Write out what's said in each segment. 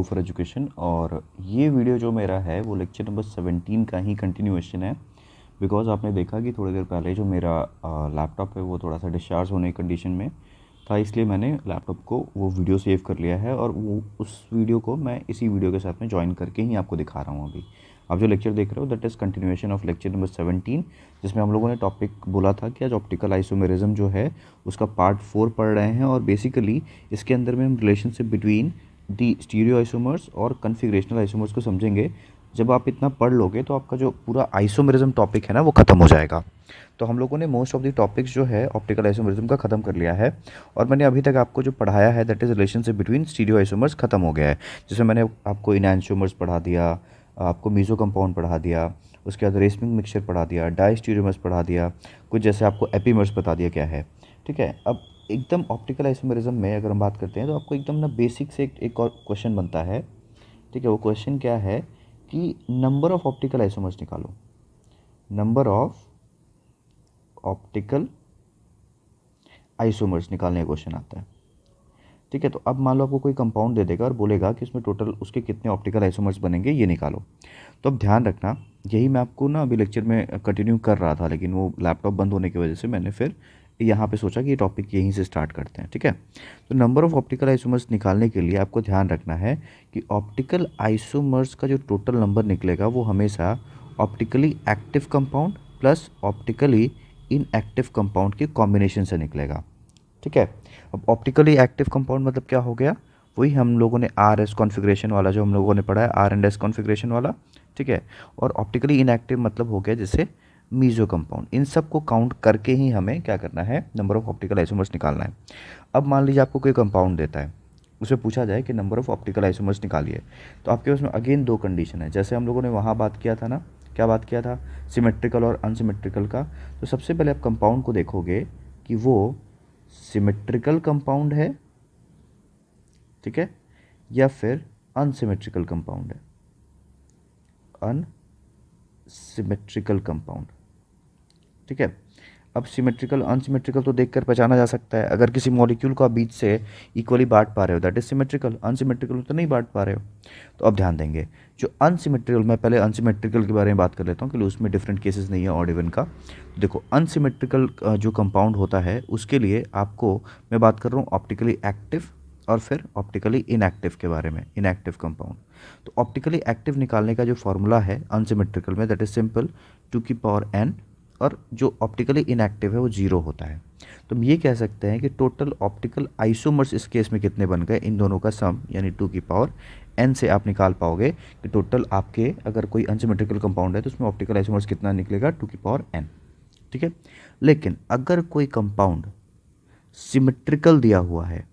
For education. और ये video जो मेरा है वो लेक्चर नंबर 17 का ही कंटिन्यूएशन है। बिकॉज़ आपने देखा कि थोड़ी देर पहले जो मेरा लैपटॉप है वो थोड़ा सा डिस्चार्ज होने की कंडीशन में था, इसलिए मैंने लैपटॉप को वो वीडियो सेव कर लिया है और वो उस वीडियो को मैं इसी वीडियो के साथ में ज्वाइन करके ही आपको दिखा रहा हूँ। अभी आप जो लेक्चर देख रहे हो that is continuation of lecture number 17, जिसमें हम लोगों ने टॉपिक बोला था कि आज ऑप्टिकल आइसोमेरिज्म जो है उसका पार्ट 4 पढ़ रहे हैं। और बेसिकली इसके अंदर में हम relationship between the stereo isomers और कन्फिग्रेशनल आइसोमर्स को समझेंगे। जब आप इतना पढ़ लोगे तो आपका जो पूरा आइसोमेरिज्म टॉपिक है ना वो ख़त्म हो जाएगा। तो हम लोगों ने मोस्ट ऑफ द टॉपिक्स जो है ऑप्टिकल आइसोमेरिज्म का ख़त्म कर लिया है। और मैंने अभी तक आपको जो पढ़ाया है that is relationship between stereo isomers ख़त्म हो गया है। जिसमें मैंने आपको इनैंशियोमर्स पढ़ा दिया, आपको मीज़ो कंपाउंड पढ़ा दिया, उसके बाद रेसमिंग मिक्सचर पढ़ा दिया, डाइस्टीरियोमर्स पढ़ा दिया, कुछ जैसे आपको एपीमर्स बता दिया क्या है। ठीक है, अब एकदम ऑप्टिकल आइसोमेरिज्म में अगर हम बात करते हैं तो आपको एकदम ना बेसिक से एक और क्वेश्चन बनता है। ठीक है, वो क्वेश्चन क्या है कि नंबर ऑफ ऑप्टिकल आइसोमर्स निकालो। नंबर ऑफ ऑप्टिकल आइसोमर्स निकालने का क्वेश्चन आता है। ठीक है, तो अब मान लो आपको कोई कंपाउंड दे देगा और बोलेगा कि इसमें टोटल उसके कितने ऑप्टिकल आइसोमर्स बनेंगे, ये निकालो। तो अब ध्यान रखना, यही मैं आपको ना अभी लेक्चर में कंटिन्यू कर रहा था, लेकिन वो लैपटॉप बंद होने की वजह से मैंने फिर यहाँ पे सोचा कि ये टॉपिक यहीं से स्टार्ट करते हैं। ठीक है, तो नंबर ऑफ ऑप्टिकल आइसोमर्स निकालने के लिए आपको ध्यान रखना है कि ऑप्टिकल आइसोमर्स का जो टोटल नंबर निकलेगा वो हमेशा optically active compound plus optically inactive compound के कॉम्बिनेशन से निकलेगा। ठीक है, अब ऑप्टिकली एक्टिव कंपाउंड मतलब क्या हो गया, वही हम लोगों ने आर एस कॉन्फ़िगरेशन वाला जो हम लोगों ने पढ़ा है, आर एंड एस कॉन्फ़िगरेशन वाला। ठीक है, और ऑप्टिकली इनएक्टिव मतलब हो गया जैसे मीज़ो कंपाउंड। इन सब को काउंट करके ही हमें क्या करना है, नंबर ऑफ ऑप्टिकल आइसोमर्स निकालना है। अब मान लीजिए आपको कोई कंपाउंड देता है, उसमें पूछा जाए कि नंबर ऑफ ऑप्टिकल आइसोमर्स निकालिए, तो आपके उसमें अगेन दो कंडीशन है, जैसे हम लोगों ने वहाँ बात किया था ना, क्या बात किया था, सिमेट्रिकल और अनसिमेट्रिकल का। तो सबसे पहले आप कंपाउंड को देखोगे कि वो सिमेट्रिकल कंपाउंड है, ठीक है, या फिर अनसिमेट्रिकल कंपाउंड है, अनसिमेट्रिकल कंपाउंड। ठीक है, अब सिमेट्रिकल अनसिमेट्रिकल तो देखकर पहचाना जा सकता है। अगर किसी मॉलिक्यूल को आप बीच से इक्वली बांट पा रहे हो दैट इज सिमेट्रिकल, अनसिमेट्रिकल तो नहीं बांट पा रहे हो। तो अब ध्यान देंगे जो अनसिमेट्रिकल, मैं पहले अनसिमेट्रिकल के बारे में बात कर लेता हूँ कि उसमें डिफरेंट केसेस नहीं है ऑड इवन का। देखो अनसिमेट्रिकल जो कंपाउंड होता है उसके लिए आपको मैं बात कर रहा हूँ ऑप्टिकली एक्टिव और फिर ऑप्टिकली इनएक्टिव के बारे में, इनएक्टिव कंपाउंड। तो ऑप्टिकली एक्टिव निकालने का जो फॉर्मूला है अनसिमेट्रिकल में दैट इज सिंपल 2n, और जो ऑप्टिकली इनएक्टिव है वो 0 होता है। तो हम ये कह सकते हैं कि टोटल ऑप्टिकल आइसोमर्स इस केस में कितने बन गए, इन दोनों का सम यानी 2n से आप निकाल पाओगे कि टोटल आपके अगर कोई अनसिमेट्रिकल कंपाउंड है तो उसमें ऑप्टिकल आइसोमर्स कितना निकलेगा, 2n। ठीक है, लेकिन अगर कोई कंपाउंड सिमेट्रिकल दिया हुआ है,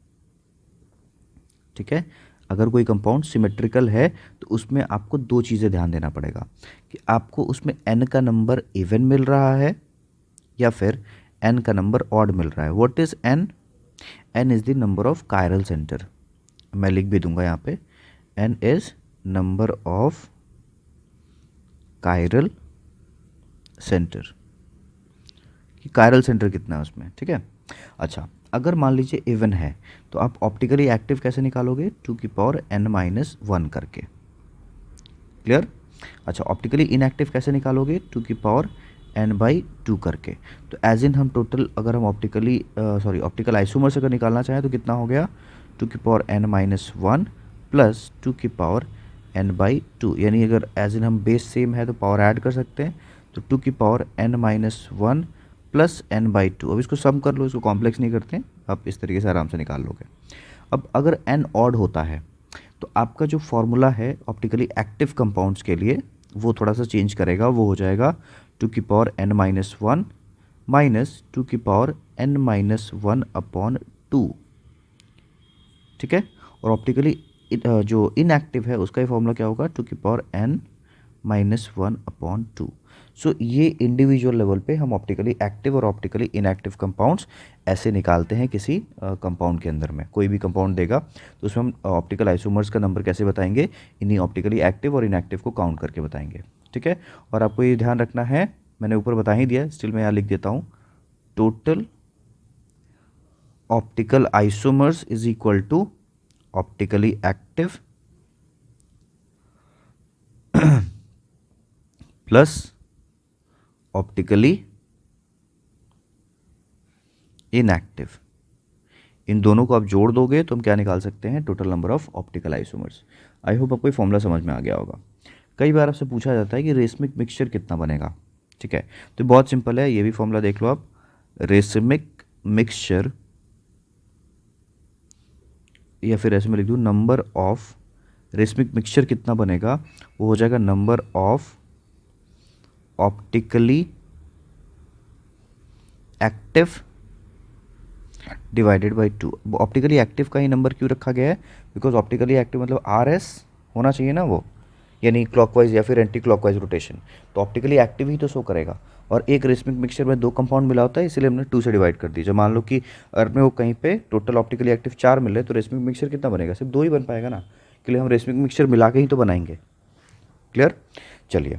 ठीक है, अगर कोई कंपाउंड सिमेट्रिकल है तो उसमें आपको दो चीज़ें ध्यान देना पड़ेगा कि आपको उसमें n का नंबर इवन मिल रहा है या फिर n का नंबर ऑड मिल रहा है। What is n? n is the number of chiral centre. मैं लिख भी दूंगा यहाँ पे, n is number of chiral centre, कि कायरल सेंटर कितना है उसमें। ठीक है, अच्छा अगर मान लीजिए इवन है तो आप ऑप्टिकली एक्टिव कैसे निकालोगे, 2n-1 करके। क्लियर? अच्छा ऑप्टिकली इनएक्टिव कैसे निकालोगे, 2n/2 करके। तो एज इन हम टोटल अगर हम ऑप्टिकल आइसोमर्स अगर निकालना चाहें तो कितना हो गया, 2n-1 प्लस 2n/2, यानी अगर एज इन हम बेस सेम है तो पावर ऐड कर सकते हैं, तो 2n-1 प्लस n/2। अब इसको सम कर लो, इसको कॉम्प्लेक्स नहीं करते, आप इस तरीके से आराम से निकाल लोगे। अब अगर n ऑड होता है तो आपका जो फॉर्मूला है ऑप्टिकली एक्टिव कंपाउंड्स के लिए वो थोड़ा सा चेंज करेगा, वो हो जाएगा 2n-1 माइनस 2n-1/2। ठीक है, और ऑप्टिकली जो इनएक्टिव है उसका ही फॉर्मूला क्या होगा, 2n-1/2। सो ये इंडिविजुअल लेवल पे हम ऑप्टिकली एक्टिव और ऑप्टिकली इनएक्टिव कंपाउंड्स ऐसे निकालते हैं किसी कंपाउंड के अंदर में। कोई भी कंपाउंड देगा तो उसमें हम ऑप्टिकल आइसोमर्स का नंबर कैसे बताएंगे, इन्हीं ऑप्टिकली एक्टिव और इनएक्टिव को काउंट करके बताएंगे। ठीक है, और आपको ये ध्यान रखना है, मैंने ऊपर बता ही दिया, स्टिल मैं यहाँ लिख देता हूँ, total optical isomers is equal to optically active plus optically inactive, इन दोनों को आप जोड़ दोगे तो हम क्या निकाल सकते हैं, total number of optical isomers. I hope आपको ये फॉर्मूला समझ में आ गया होगा। कई बार आपसे पूछा जाता है कि रेसमिक मिक्सचर कितना बनेगा, ठीक है, तो बहुत सिंपल है, ये भी फॉर्मूला देख लो आप। रेसमिक मिक्सचर, या फिर ऐसे में लिख दूँ नंबर ऑफ, रेसमिक मिक्सचर कितना बनेगा, वो हो जाएगा number of optically active divided by 2। Optically active का ही नंबर क्यों रखा गया है, बिकॉज ऑप्टिकली एक्टिव मतलब RS होना चाहिए ना वो, यानी क्लॉकवाइज या फिर एंटी क्लॉकवाइज रोटेशन, तो ऑप्टिकली एक्टिव ही तो शो करेगा। और एक रेसमिक मिक्सचर में 2 कंपाउंड मिला होता है, इसलिए हमने 2 से डिवाइड कर दी। जब मान लो कि अगर में वो कहीं पे टोटल ऑप्टिकली एक्टिव 4 मिल रहे तो रेसमिक मिक्सचर कितना बनेगा, सिर्फ 2 ही बन पाएगा ना, के लिए हम रेसमिक मिक्सचर मिला के ही तो बनाएंगे। क्लियर। चलिए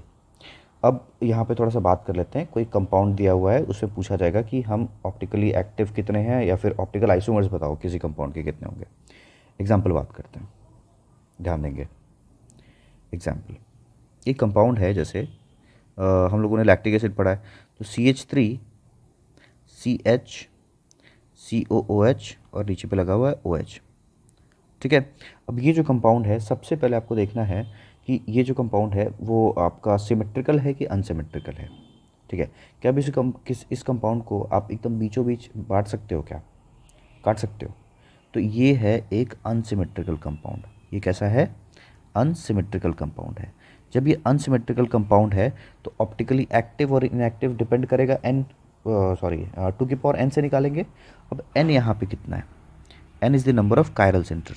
अब यहाँ पे थोड़ा सा बात कर लेते हैं। कोई कंपाउंड दिया हुआ है, उसमें पूछा जाएगा कि हम ऑप्टिकली एक्टिव कितने हैं, या फिर ऑप्टिकल आइसोमर्स बताओ किसी कंपाउंड के कितने होंगे। एग्जाम्पल बात करते हैं, ध्यान देंगे। एग्जाम्पल, एक कंपाउंड है, जैसे हम लोगों ने लैक्टिक एसिड पढ़ा है, तो CH3 CH COOH और नीचे पे लगा हुआ है OH, ठीक है। अब ये जो कंपाउंड है, सबसे पहले आपको देखना है कि ये जो कंपाउंड है वो आपका सिमेट्रिकल है कि अनसिमेट्रिकल है, ठीक है। क्या आप इस कंपाउंड को आप एकदम बीचों बीच बांट सकते हो, क्या काट सकते हो, तो ये है एक अनसिमेट्रिकल कंपाउंड। ये कैसा है, अनसिमेट्रिकल कंपाउंड है। जब ये अनसिमेट्रिकल कंपाउंड है तो ऑप्टिकली एक्टिव और इनएक्टिव डिपेंड करेगा n, सॉरी 2 की पावर n से निकालेंगे। अब n यहाँ पे कितना है, n is the number of chiral centre,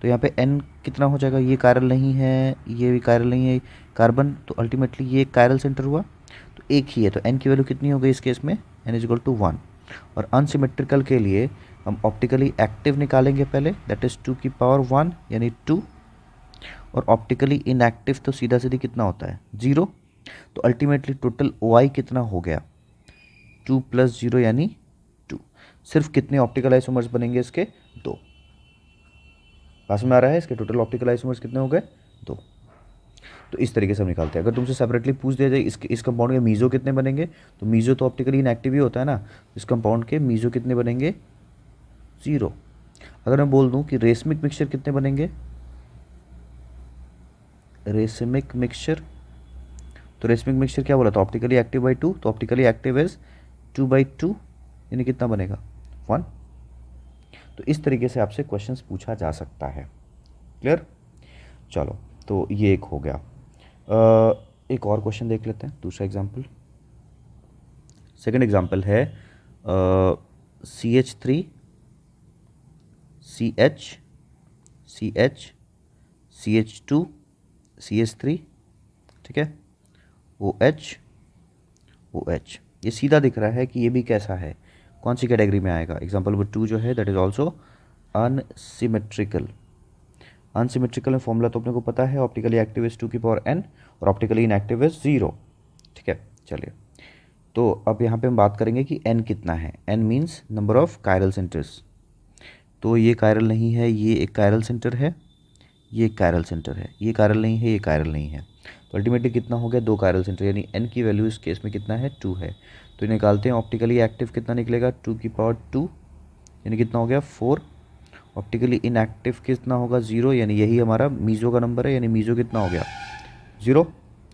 तो यहाँ पे n कितना हो जाएगा, ये कायरल नहीं है, ये भी कायरल नहीं है, कार्बन, तो अल्टीमेटली ये एक कायरल सेंटर हुआ, तो एक ही है, तो n की वैल्यू कितनी हो गई इस केस में, n इज इक्वल टू 1। और अनसिमेट्रिकल के लिए हम ऑप्टिकली एक्टिव निकालेंगे पहले, दैट इज़ 2 की पावर 1 यानी 2, और ऑप्टिकली इनएक्टिव तो सीधा सीधी कितना होता है 0, तो अल्टीमेटली टोटल OI कितना हो गया 2 + 0 यानी 2। सिर्फ कितने ऑप्टिकल आइसोमर्स बनेंगे इसके, 2। पास में आ रहा है, इसके टोटल ऑप्टिकल आइसोमर्स कितने हो गए, 2। तो इस तरीके से हम निकालते हैं। अगर तुमसे सेपरेटली पूछ दिया जाए इस कंपाउंड के मीज़ो कितने बनेंगे, तो मीज़ो तो ऑप्टिकली इनएक्टिव ही होता है ना, इस कंपाउंड के मीज़ो कितने बनेंगे, 0। अगर मैं बोल दूं कि रेसमिक मिक्सचर कितने बनेंगे, रेसमिक मिक्सचर, तो रेसमिक मिक्सचर क्या बोला था, ऑप्टिकली एक्टिव बाई 2, तो ऑप्टिकली एक्टिव इज 2/2 यानी कितना बनेगा 1। तो इस तरीके से आपसे क्वेश्चंस पूछा जा सकता है। क्लियर। चलो तो ये एक हो गया। एक और क्वेश्चन देख लेते हैं, दूसरा एग्जाम्पल। सेकंड एग्जाम्पल है CH3 CH CH CH2 CH3, ठीक है, OH OH। ये सीधा दिख रहा है कि ये भी कैसा है, कौन सी कैटेगरी में आएगा। एग्जाम्पल नंबर 2 जो है that is also unsymmetrical. Unsymmetrical में फॉर्मूला तो अपने को पता है, ऑप्टिकली एक्टिव इज 2 की पावर n और ऑप्टिकली इनएक्टिव इज 0, ठीक है। चलिए तो अब यहाँ पे हम बात करेंगे कि n कितना है। n means number of chiral centres, तो ये कायरल नहीं है, ये एक कायरल सेंटर है, ये एक कायरल सेंटर है, ये कायरल नहीं है, ये कायरल नहीं है, तो अल्टीमेटली कितना हो गया 2 कायरल सेंटर, यानी n की वैल्यू इस केस में कितना है 2 है। तो निकालते हैं, ऑप्टिकली एक्टिव कितना निकलेगा 2 की पावर 2 यानी कितना हो गया 4। ऑप्टिकली इनएक्टिव कितना होगा 0, यानी यही हमारा मीज़ो का नंबर है, यानी मीज़ो कितना हो गया 0,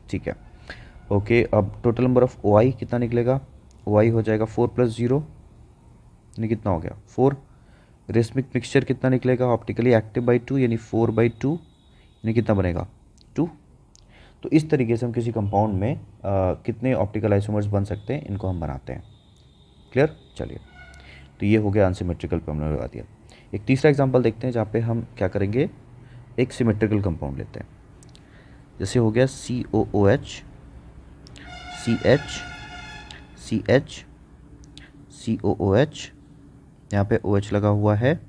ठीक है। ओके, अब टोटल नंबर ऑफ OI कितना निकलेगा, OI हो जाएगा 4 + 0 यानी कितना हो गया 4। रेसमिक मिक्सचर कितना निकलेगा, ऑप्टिकली एक्टिव बाई 2 यानी 4/2 यानी कितना बनेगा 2। तो इस तरीके से हम किसी कंपाउंड में कितने ऑप्टिकल आइसोमर्स बन सकते हैं, इनको हम बनाते हैं। क्लियर। चलिए तो ये हो गया अनसिमेट्रिकल पे हमने लगा दिया। एक तीसरा एग्जांपल देखते हैं जहाँ पे हम क्या करेंगे, एक सिमेट्रिकल कंपाउंड लेते हैं। जैसे हो गया COOH CH CH COOH, यहाँ पे OH लगा हुआ है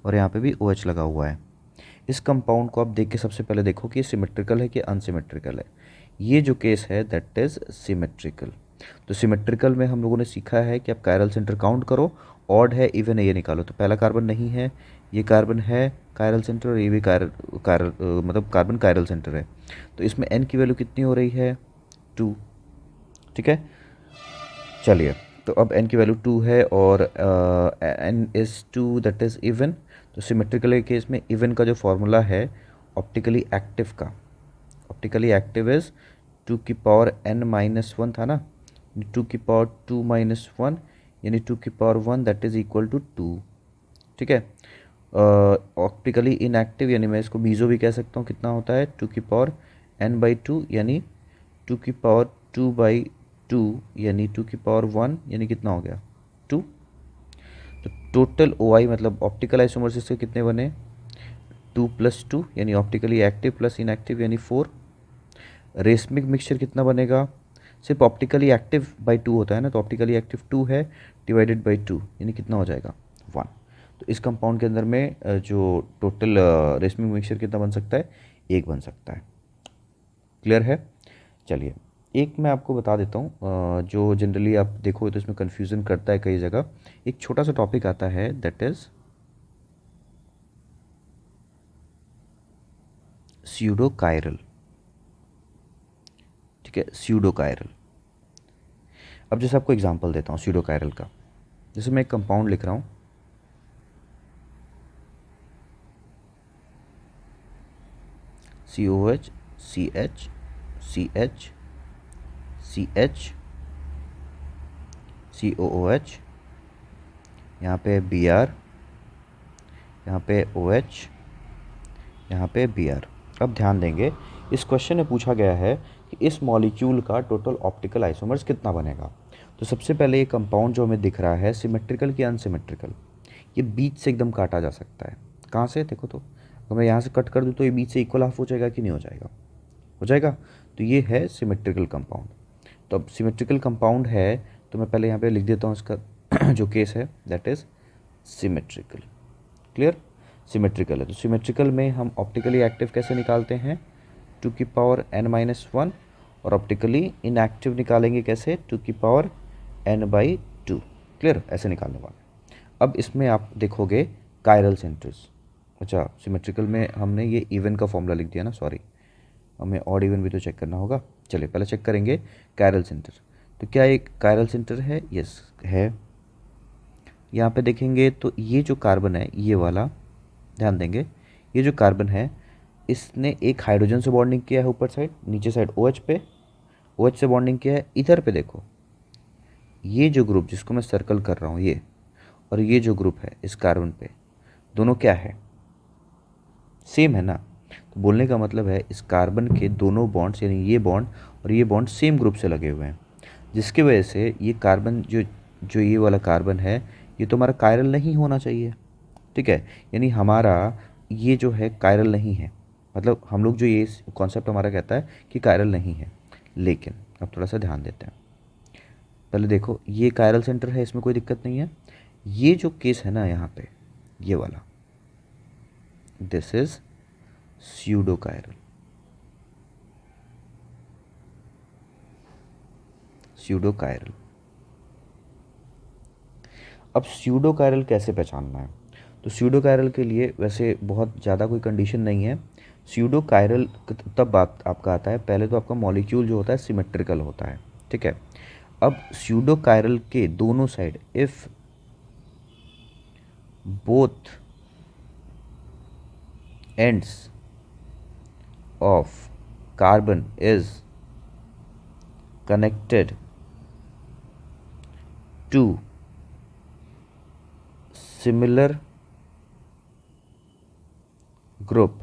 और यहाँ पे भी OH लगा हुआ है। इस कंपाउंड को आप देख के सबसे पहले देखो कि ये सिमेट्रिकल है कि अनसिमेट्रिकल है। ये जो केस है दैट इज़ सिमेट्रिकल। तो सिमेट्रिकल में हम लोगों ने सीखा है कि आप कायरल सेंटर काउंट करो, ऑड है इवन है ये निकालो। तो पहला कार्बन नहीं है, ये कार्बन है कायरल सेंटर, और ये भी कायरल मतलब कार्बन कायरल सेंटर है। तो इसमें n की वैल्यू कितनी हो रही है, 2। ठीक है, चलिए, तो अब n की वैल्यू 2 है और n is 2, that is even. तो सिमेट्रिकल के केस में इवन का जो फॉर्मूला है ऑप्टिकली एक्टिव का, ऑप्टिकली एक्टिव इज़ 2 की पावर n माइनस 1 था ना, 2 की पावर 2 माइनस 1 यानी 2 की power 1 that is equal to 2। ठीक है, ऑप्टिकली इनएक्टिव यानी मैं इसको बीजो भी कह सकता हूँ, कितना होता है 2 की पावर n बाई 2 यानी 2 की पावर 2 बाई 2 यानी 2 की पावर 1 यानी कितना हो गया 2। तो टोटल ओ आई मतलब ऑप्टिकल आइसोमर्स इसके कितने बने, 2 प्लस 2 यानी ऑप्टिकली एक्टिव प्लस इनएक्टिव यानी 4। रेसमिक मिक्सचर कितना बनेगा, सिर्फ ऑप्टिकली एक्टिव बाई 2 होता है ना, तो ऑप्टिकली एक्टिव 2 है डिवाइडेड बाई 2 यानी कितना हो जाएगा 1। तो इस कंपाउंड के अंदर में जो टोटल रेसमिक मिक्सचर कितना बन सकता है, 1 बन सकता है। क्लियर है। चलिए, एक मैं आपको बता देता हूँ जो जनरली आप देखो तो इसमें कन्फ्यूज़न करता है कई जगह। एक छोटा सा टॉपिक आता है दैट इज़ स्यूडो कायरल। ठीक है, स्यूडो कायरल। अब जैसे आपको एग्जांपल देता हूँ स्यूडो कायरल का, जैसे मैं एक कंपाउंड लिख रहा हूँ COH CH CH CH COOH, यहाँ पे Br, यहाँ पे OH, यहाँ पे Br। अब ध्यान देंगे, इस क्वेश्चन में पूछा गया है कि इस मॉलिक्यूल का टोटल ऑप्टिकल आइसोमर्स कितना बनेगा। तो सबसे पहले ये कंपाउंड जो हमें दिख रहा है सिमेट्रिकल कि अनसिमेट्रिकल, ये बीच से एकदम काटा जा सकता है। कहाँ से देखो, तो अगर मैं यहाँ से कट कर दूँ तो ये बीच से इक्वल हाफ हो जाएगा कि नहीं हो जाएगा, हो जाएगा। तो ये है सिमेट्रिकल कंपाउंड। तो अब सिमेट्रिकल कंपाउंड है तो मैं पहले यहाँ पे लिख देता हूँ इसका जो केस है that is symmetrical. Clear, symmetrical है। तो सिमेट्रिकल में हम ऑप्टिकली एक्टिव कैसे निकालते हैं, 2 की पावर n माइनस 1, और ऑप्टिकली इनएक्टिव निकालेंगे कैसे, 2 की पावर n बाई 2। क्लियर, ऐसे निकालने वाले। अब इसमें आप देखोगे कायरल सेंटर्स। अच्छा, सिमेट्रिकल में हमने ये इवन का फॉर्मूला लिख दिया ना, सॉरी, हमें ऑड इवन भी तो चेक करना होगा। चलिए पहले चेक करेंगे कायरल सेंटर। तो क्या एक कायरल सेंटर है, यस है। यहाँ पे देखेंगे तो ये जो कार्बन है ये वाला, ध्यान देंगे, ये जो कार्बन है इसने एक हाइड्रोजन से बॉन्डिंग किया है ऊपर साइड, नीचे साइड OH पे, OH से बॉन्डिंग किया है। इधर पे देखो ये जो ग्रुप जिसको मैं सर्कल कर रहा हूँ ये, और ये जो ग्रुप है इस कार्बन पे, दोनों क्या है, सेम है ना। तो बोलने का मतलब है इस कार्बन के दोनों बॉन्ड्स यानी ये बॉन्ड और ये बॉन्ड सेम ग्रुप से लगे हुए हैं, जिसकी वजह से ये कार्बन जो जो ये वाला कार्बन है ये तो हमारा कायरल नहीं होना चाहिए। ठीक है, यानी हमारा ये जो है कायरल नहीं है, मतलब हम लोग जो ये कॉन्सेप्ट हमारा कहता है कि कायरल नहीं है। लेकिन अब थोड़ा सा ध्यान देते हैं, पहले देखो ये कायरल सेंटर है, इसमें कोई दिक्कत नहीं है। ये जो केस है ना यहाँ पे ये वाला, this is pseudo chiral, pseudo chiral. अब स्यूडो कायरल कैसे पहचानना है, तो स्यूडो कायरल के लिए वैसे बहुत ज़्यादा कोई कंडीशन नहीं है। स्यूडो कायरल तब बात आपका आता है, पहले तो आपका मॉलिक्यूल जो होता है सिमेट्रिकल होता है। ठीक है, अब स्यूडो कायरल के दोनों side if both ends of carbon is connected to similar group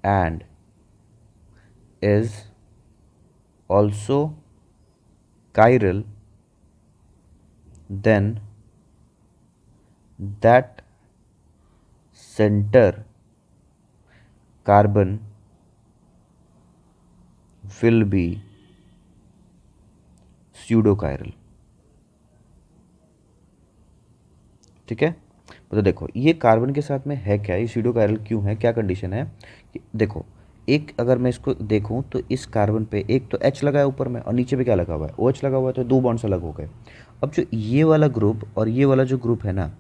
and is also chiral, then that center carbon will be pseudochiral। ठीक है, तो देखो ये कार्बन के साथ में है क्या, ये स्यूडोकायरल क्यों है, क्या कंडीशन है कि देखो, एक अगर मैं इसको देखूं तो इस कार्बन पे एक तो H लगा है ऊपर में और नीचे पे क्या लगा हुआ है, OH लगा हुआ है, तो दो बॉन्ड्स अलग हो गए। अब जो ये वाला ग्रुप और ये वाला जो ग्रुप है ना,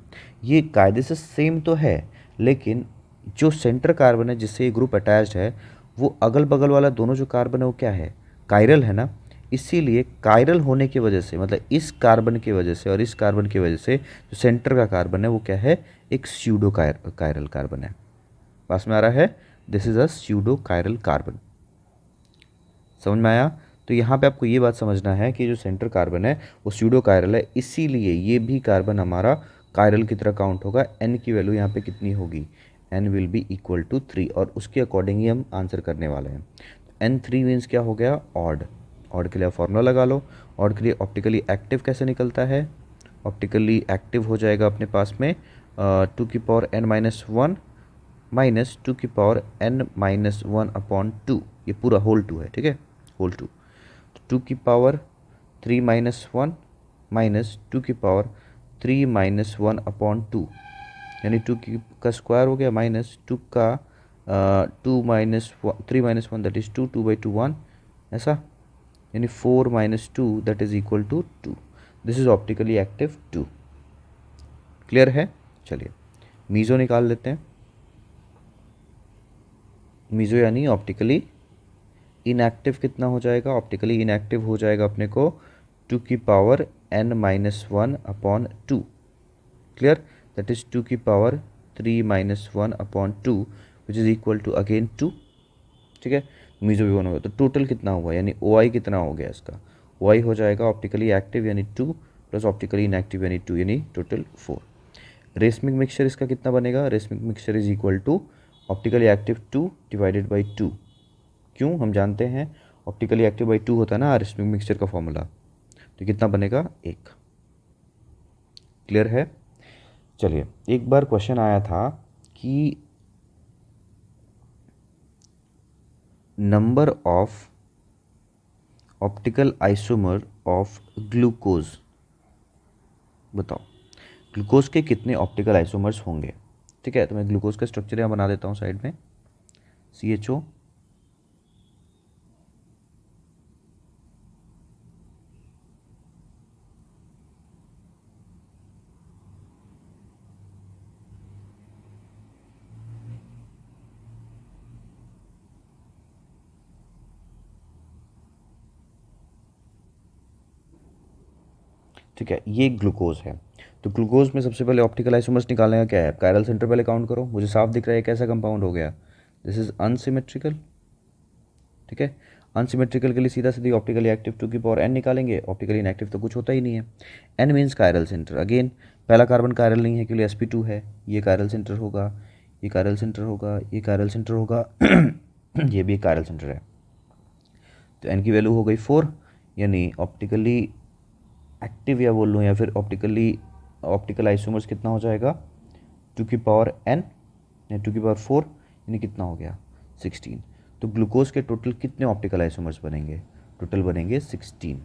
ये कायदे से सेम तो है, लेकिन जो सेंटर कार्बन है जिससे ये ग्रुप अटैच्ड है, वो अगल बगल वाला दोनों जो कार्बन है वो क्या है, कायरल है ना। इसीलिए कायरल होने की वजह से, मतलब इस कार्बन की वजह से और इस कार्बन की वजह से जो सेंटर का कार्बन है वो क्या है, एक स्यूडो कायरल कार्बन है। पास में आ रहा है, this is a pseudo chiral carbon. समझ में आया। तो यहाँ पे आपको ये बात समझना है कि जो सेंटर कार्बन है वो स्यूडो कायरल है, इसीलिए ये भी कार्बन हमारा कायरल की तरह काउंट होगा। एन की वैल्यू यहाँ पे कितनी होगी, N will be equal to 3, और उसके अकॉर्डिंग ही हम आंसर करने वाले हैं। एन 3 मीन्स क्या हो गया, ऑड। ऑड के लिए फॉर्मूला लगा लो। ऑड के लिए ऑप्टिकली एक्टिव कैसे निकलता है, ऑप्टिकली एक्टिव हो जाएगा अपने पास में 2n-1 माइनस 2n-1/2, ये पूरा होल 2 है, ठीक है, होल 2। तो 2 3-1 माइनस 2 3-1/2, यानी 2 का स्क्वायर हो गया माइनस 2 का 3-1 दैट इज 2, 2/2 1, ऐसा, यानी 4-2 that is equal to 2। This is optically active 2। Clear है। चलिए मीज़ो निकाल लेते हैं। मीज़ो यानी ऑप्टिकली इनएक्टिव कितना हो जाएगा, ऑप्टिकली इनएक्टिव हो जाएगा अपने को 2n-1/2। Clear, that is 2 3-1/2 which is equal to again 2। ठीक है, मीज़ो भी 1 होगा, तो टोटल कितना हुआ, यानी ओ आई कितना हो गया इसका, ओ आई हो जाएगा ऑप्टिकली एक्टिव यानी 2 प्लस ऑप्टिकली इनएक्टिव यानी 2, यानी टोटल 4। रेसमिक मिक्सचर इसका कितना बनेगा, racemic mixture is equal to optically active 2 divided by 2। क्यों, हम जानते हैं ऑप्टिकली एक्टिव बाई 2 होता है ना रेसमिक मिक्सचर का फॉर्मूला, तो कितना बनेगा 1। क्लियर है। चलिए एक बार क्वेश्चन आया था कि number of optical isomer of glucose, बताओ ग्लूकोज के कितने ऑप्टिकल आइसोमर्स होंगे। ठीक है, तो मैं ग्लूकोज का स्ट्रक्चर यहाँ बना देता हूँ साइड में, CHO, ठीक है, ये ग्लूकोज है। तो ग्लूकोज में सबसे पहले ऑप्टिकल आइसोमर्स निकालने का क्या है, कायरल सेंटर पहले काउंट करो, मुझे साफ दिख रहा है कैसा कंपाउंड हो गया, दिस इज अनसिमेट्रिकल। ठीक है, अनसिमेट्रिकल के लिए सीधा सीधी ऑप्टिकली एक्टिव 2n निकालेंगे, ऑप्टिकली इनएक्टिव तो कुछ होता ही नहीं है। n means chiral centre, again पहला कार्बन कायरल नहीं है, क्योंकि sp2 है, ये कायरल सेंटर होगा, ये कायरल सेंटर होगा, ये कायरल सेंटर होगा ये भी कायरल सेंटर है। तो n की वैल्यू हो गई 4, यानी ऑप्टिकली एक्टिव या बोल लूँ या फिर ऑप्टिकल आइसोमर्स कितना हो जाएगा 2n या 4, यानी कितना हो गया 16। तो ग्लूकोज के टोटल कितने ऑप्टिकल आइसोमर्स बनेंगे, टोटल बनेंगे 16।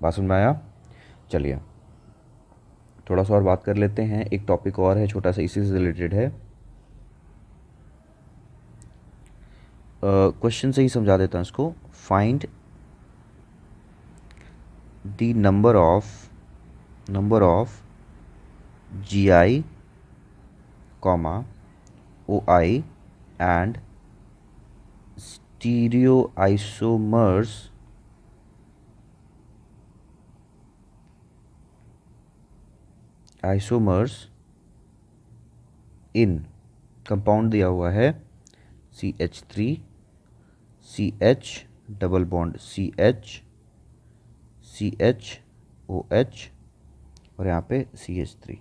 बात समझ में आया। चलिए थोड़ा सा और बात कर लेते हैं, एक टॉपिक और है छोटा सा, इसी से रिलेटेड है, क्वेश्चन से ही समझा देता हूँ इसको। Find the number of GI, OI and isomers in compound दिया हुआ है CH3 CH double bond CH CHOH और यहाँ पे CH3।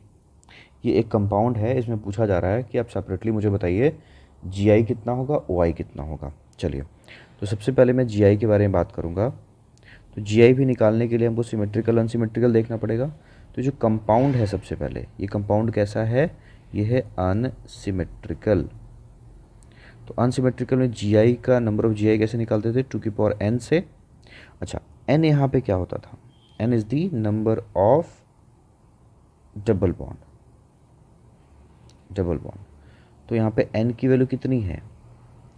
ये एक कंपाउंड है, इसमें पूछा जा रहा है कि आप सेपरेटली मुझे बताइए GI कितना होगा, OI कितना होगा। चलिए तो सबसे पहले मैं GI के बारे में बात करूँगा। तो GI भी निकालने के लिए हमको सिमेट्रिकल अनसिमेट्रिकल देखना पड़ेगा। तो जो कंपाउंड है सबसे पहले, ये कंपाउंड कैसा है, ये है अनसिमेट्रिकल। तो अनसिमेट्रिकल में GI का नंबर ऑफ GI कैसे निकालते थे, 2n से। अच्छा n यहाँ पे क्या होता था, n is the number of double bond. तो यहाँ पे n की वैल्यू कितनी है,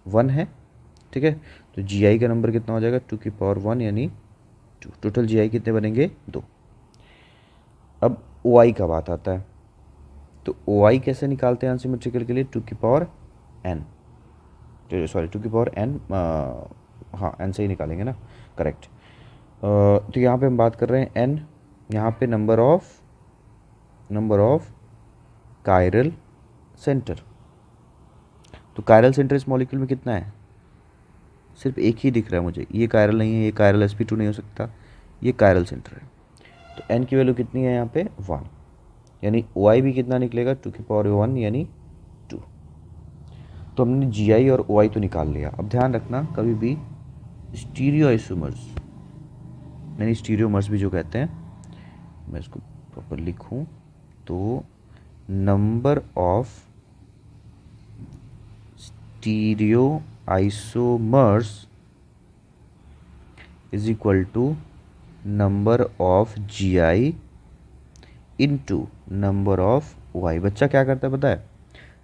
1 है। ठीक है, तो GI का नंबर कितना हो जाएगा 2 यानी 2। टोटल GI कितने बनेंगे 2। अब OI का बात आता है। तो ओ आई कैसे निकालते हैं अनसिमेट्रिकल के लिए, टू की पावर एन, सॉरी टू की पावर एन, हाँ एन से ही निकालेंगे ना, करेक्ट। तो यहाँ पे हम बात कर रहे हैं एन, यहाँ पे नंबर ऑफ कायरल सेंटर। तो कायरल सेंटर इस मॉलिक्यूल में कितना है, सिर्फ एक ही दिख रहा है मुझे, ये कायरल नहीं है, ये कायरल sp2 नहीं हो सकता, ये कायरल सेंटर है। तो n की वैल्यू कितनी है यहाँ पे 1, यानी ओ आई भी कितना निकलेगा, टू की पावर 1 यानी 2। तो हमने जी आई और ओ आई तो निकाल लिया। अब ध्यान रखना कभी भी स्टीरियो आइसोमर्स, यानी स्टीरियोमर्स भी जो कहते हैं, मैं इसको प्रॉपर लिखूँ तो number of stereo isomers is equal to number of G I into number of O I. बच्चा क्या करता है पता है,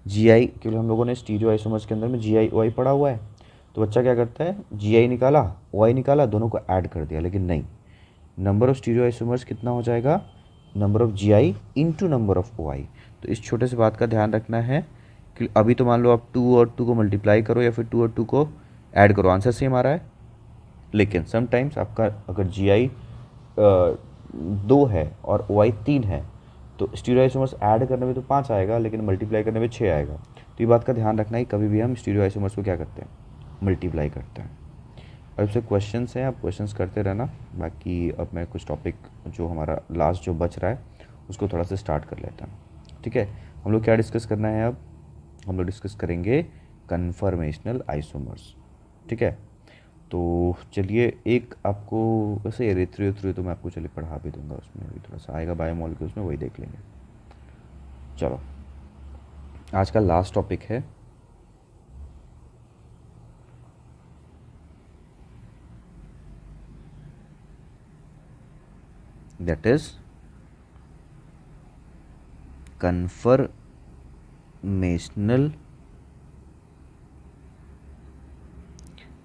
जी आई, क्योंकि हम लोगों ने स्टीरियो आइसोमर्स के अंदर में जी आई ओ आई पढ़ा हुआ है, तो बच्चा क्या करता है, जी आई निकाला ओ आई निकाला, दोनों को ऐड कर दिया। लेकिन नहीं, नंबर ऑफ स्टीरियो आइसोमर्स कितना हो जाएगा, number of G I into number of O I. तो इस छोटे से बात का ध्यान रखना है कि अभी तो मान लो आप 2 और 2 को मल्टीप्लाई करो या फिर 2 और 2 को ऐड करो, आंसर सेम आ रहा है। लेकिन समटाइम्स आपका अगर जी आई 2 है और ओ आई 3 है, तो स्टीरियो आइसोमर्स ऐड करने में तो 5 आएगा, लेकिन मल्टीप्लाई करने में 6 आएगा। तो ये बात का ध्यान रखना है, कभी भी हम स्टीरियो आइसोमर्स को क्या करते हैं, मल्टीप्लाई करते हैं। और इससे क्वेश्चंस हैं, आप क्वेश्चंस करते रहना। बाकी अब मैं कुछ टॉपिक जो हमारा लास्ट जो बच रहा है उसको थोड़ा सा स्टार्ट कर लेता हूँ। ठीक है, हम लोग क्या डिस्कस करना है अब, हम लोग डिस्कस करेंगे कन्फर्मेशनल आइसोमर्स। ठीक है, तो चलिए एक आपको वैसे एरिथ्रियो तो मैं आपको चलिए पढ़ा भी दूंगा, उसमें भी थोड़ा सा आएगा बायोमोलिक्यूल्स में, वही देख लेंगे। चलो, आज का लास्ट टॉपिक है दैट इज कन्फर्मेशनल